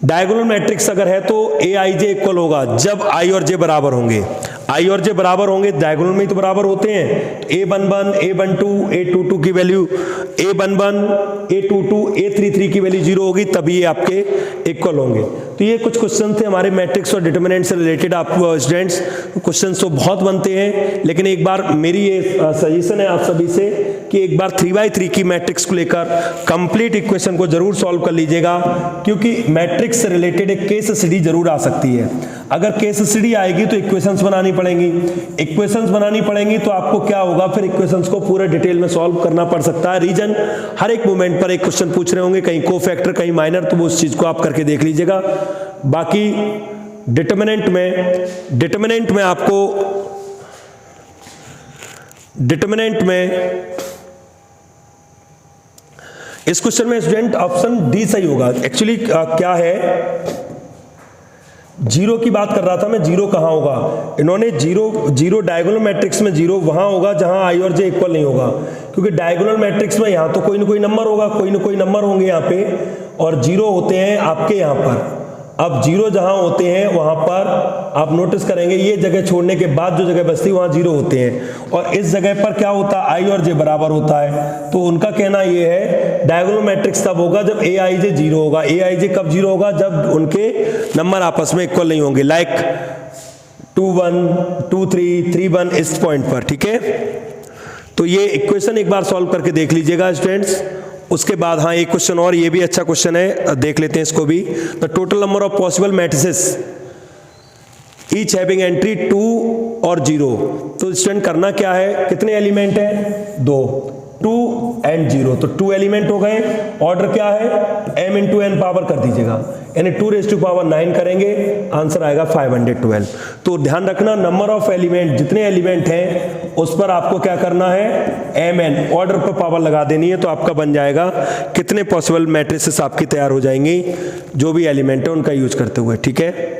डायगोनल मैट्रिक्स अगर है तो ए आई जे इक्वल होगा जब आई और जे बराबर होंगे। आई और जे बराबर होंगे, डायगोनल में ही तो बराबर होते हैं। A11, A12, A22 की वैल्यू A11, A22, A33 की वैल्यू 0 होगी, तभी ये आपके इक्वल होंगे। तो ये कुछ क्वेश्चन थे हमारे मैट्रिक्स और डिटरमिनेंट से रिलेटेड। आप स्टूडेंट्स क्वेश्चन तो बहुत बनते हैं, लेकिन एक बार मेरी ये सजेशन है आप सभी से कि एक बार 3x3 की मैट्रिक्स को लेकर कंप्लीट इक्वेशन को जरूर सॉल्व कर लीजिएगा, क्योंकि मैट्रिक्स से रिलेटेड एक केस स्टडी जरूर आ सकती है। अगर केस स्टडी आएगी तो इक्वेशंस बनानी पड़ेंगी, इक्वेशंस बनानी पड़ेंगी तो आपको क्या होगा, फिर इक्वेशंस को पूरे डिटेल में सॉल्व करना पड़ सकता है। रीजन हर एक मोमेंट पर एक क्वेश्चन पूछ रहे होंगे, कहीं कोफैक्टर कहीं माइनर, तो वो उस चीज को आप करके देख लीजिएगा। बाकी डिटरमिनेंट में आपको इस क्वेश्चन में स्टूडेंट ऑप्शन डी सही होगा। एक्चुअली क्या है, 0 की बात कर रहा था मैं, 0 कहां होगा, इन्होंने 0 डायगोनल मैट्रिक्स में 0 वहां होगा जहां आई और जे इक्वल नहीं होगा, क्योंकि डायगोनल मैट्रिक्स में यहां तो कोई ना कोई नंबर होगा, कोई ना कोई नंबर होंगे यहाँ पे, और 0 होते हैं आपके यहाँ पर। अब 0 जहां होते हैं वहां पर आप नोटिस करेंगे ये जगह छोड़ने के बाद जो जगह बचती है वहां 0 होते हैं, और इस जगह पर क्या होता है, आई और जे बराबर होता है। तो उनका कहना ये है डायगोनल मैट्रिक्स तब होगा जब ए आई जे 0 होगा। ए आई जे कब 0 होगा, जब उनके नंबर आपस में इक्वल नहीं होंगे, लाइक 2 1 2 3 3 1 इस पॉइंट पर। ठीक है, तो ये इक्वेशन एक बार सॉल्व करके देख लीजिएगा स्टूडेंट्स। उसके बाद हाँ एक क्वेश्चन और, ये भी अच्छा क्वेश्चन है, देख लेते हैं इसको भी। The total number of possible matrices each having entry 2 और 0। तो स्टूडेंट करना क्या है, कितने एलिमेंट हैं, 2 and 0, तो 2 एलिमेंट हो गए। ऑर्डर क्या है, m × n पावर कर दीजिएगा, यानी 2⁹ करेंगे, आंसर आएगा 512। तो ध्यान रखना नंबर ऑफ एलिमेंट, जितने एलिमेंट हैं उस पर आपको क्या करना है, mn ऑर्डर पर पावर लगा देनी है, तो आपका बन जाएगा कितने पॉसिबल मैट्रिसेस आपकी तैयार हो जाएंगी जो भी एलिमेंट है उनका यूज करते हुए। ठीक है,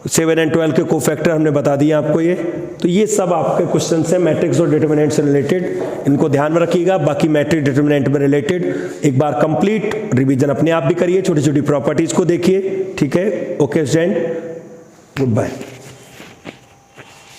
7 और 12 के कोफैक्टर हमने बता दिए आपको ये। तो ये सब आपके क्वेश्चन हैं मैट्रिक्स और डिटरमिनेंट से रिलेटेड, इनको ध्यान में रखिएगा। बाकी मैट्रिक्स डिटरमिनेंट में रिलेटेड एक बार कंप्लीट रिवीजन अपने आप भी करिए, छोटी छोटी प्रॉपर्टीज को देखिए। ठीक है, ओके स्टूडेंट, गुड बाय।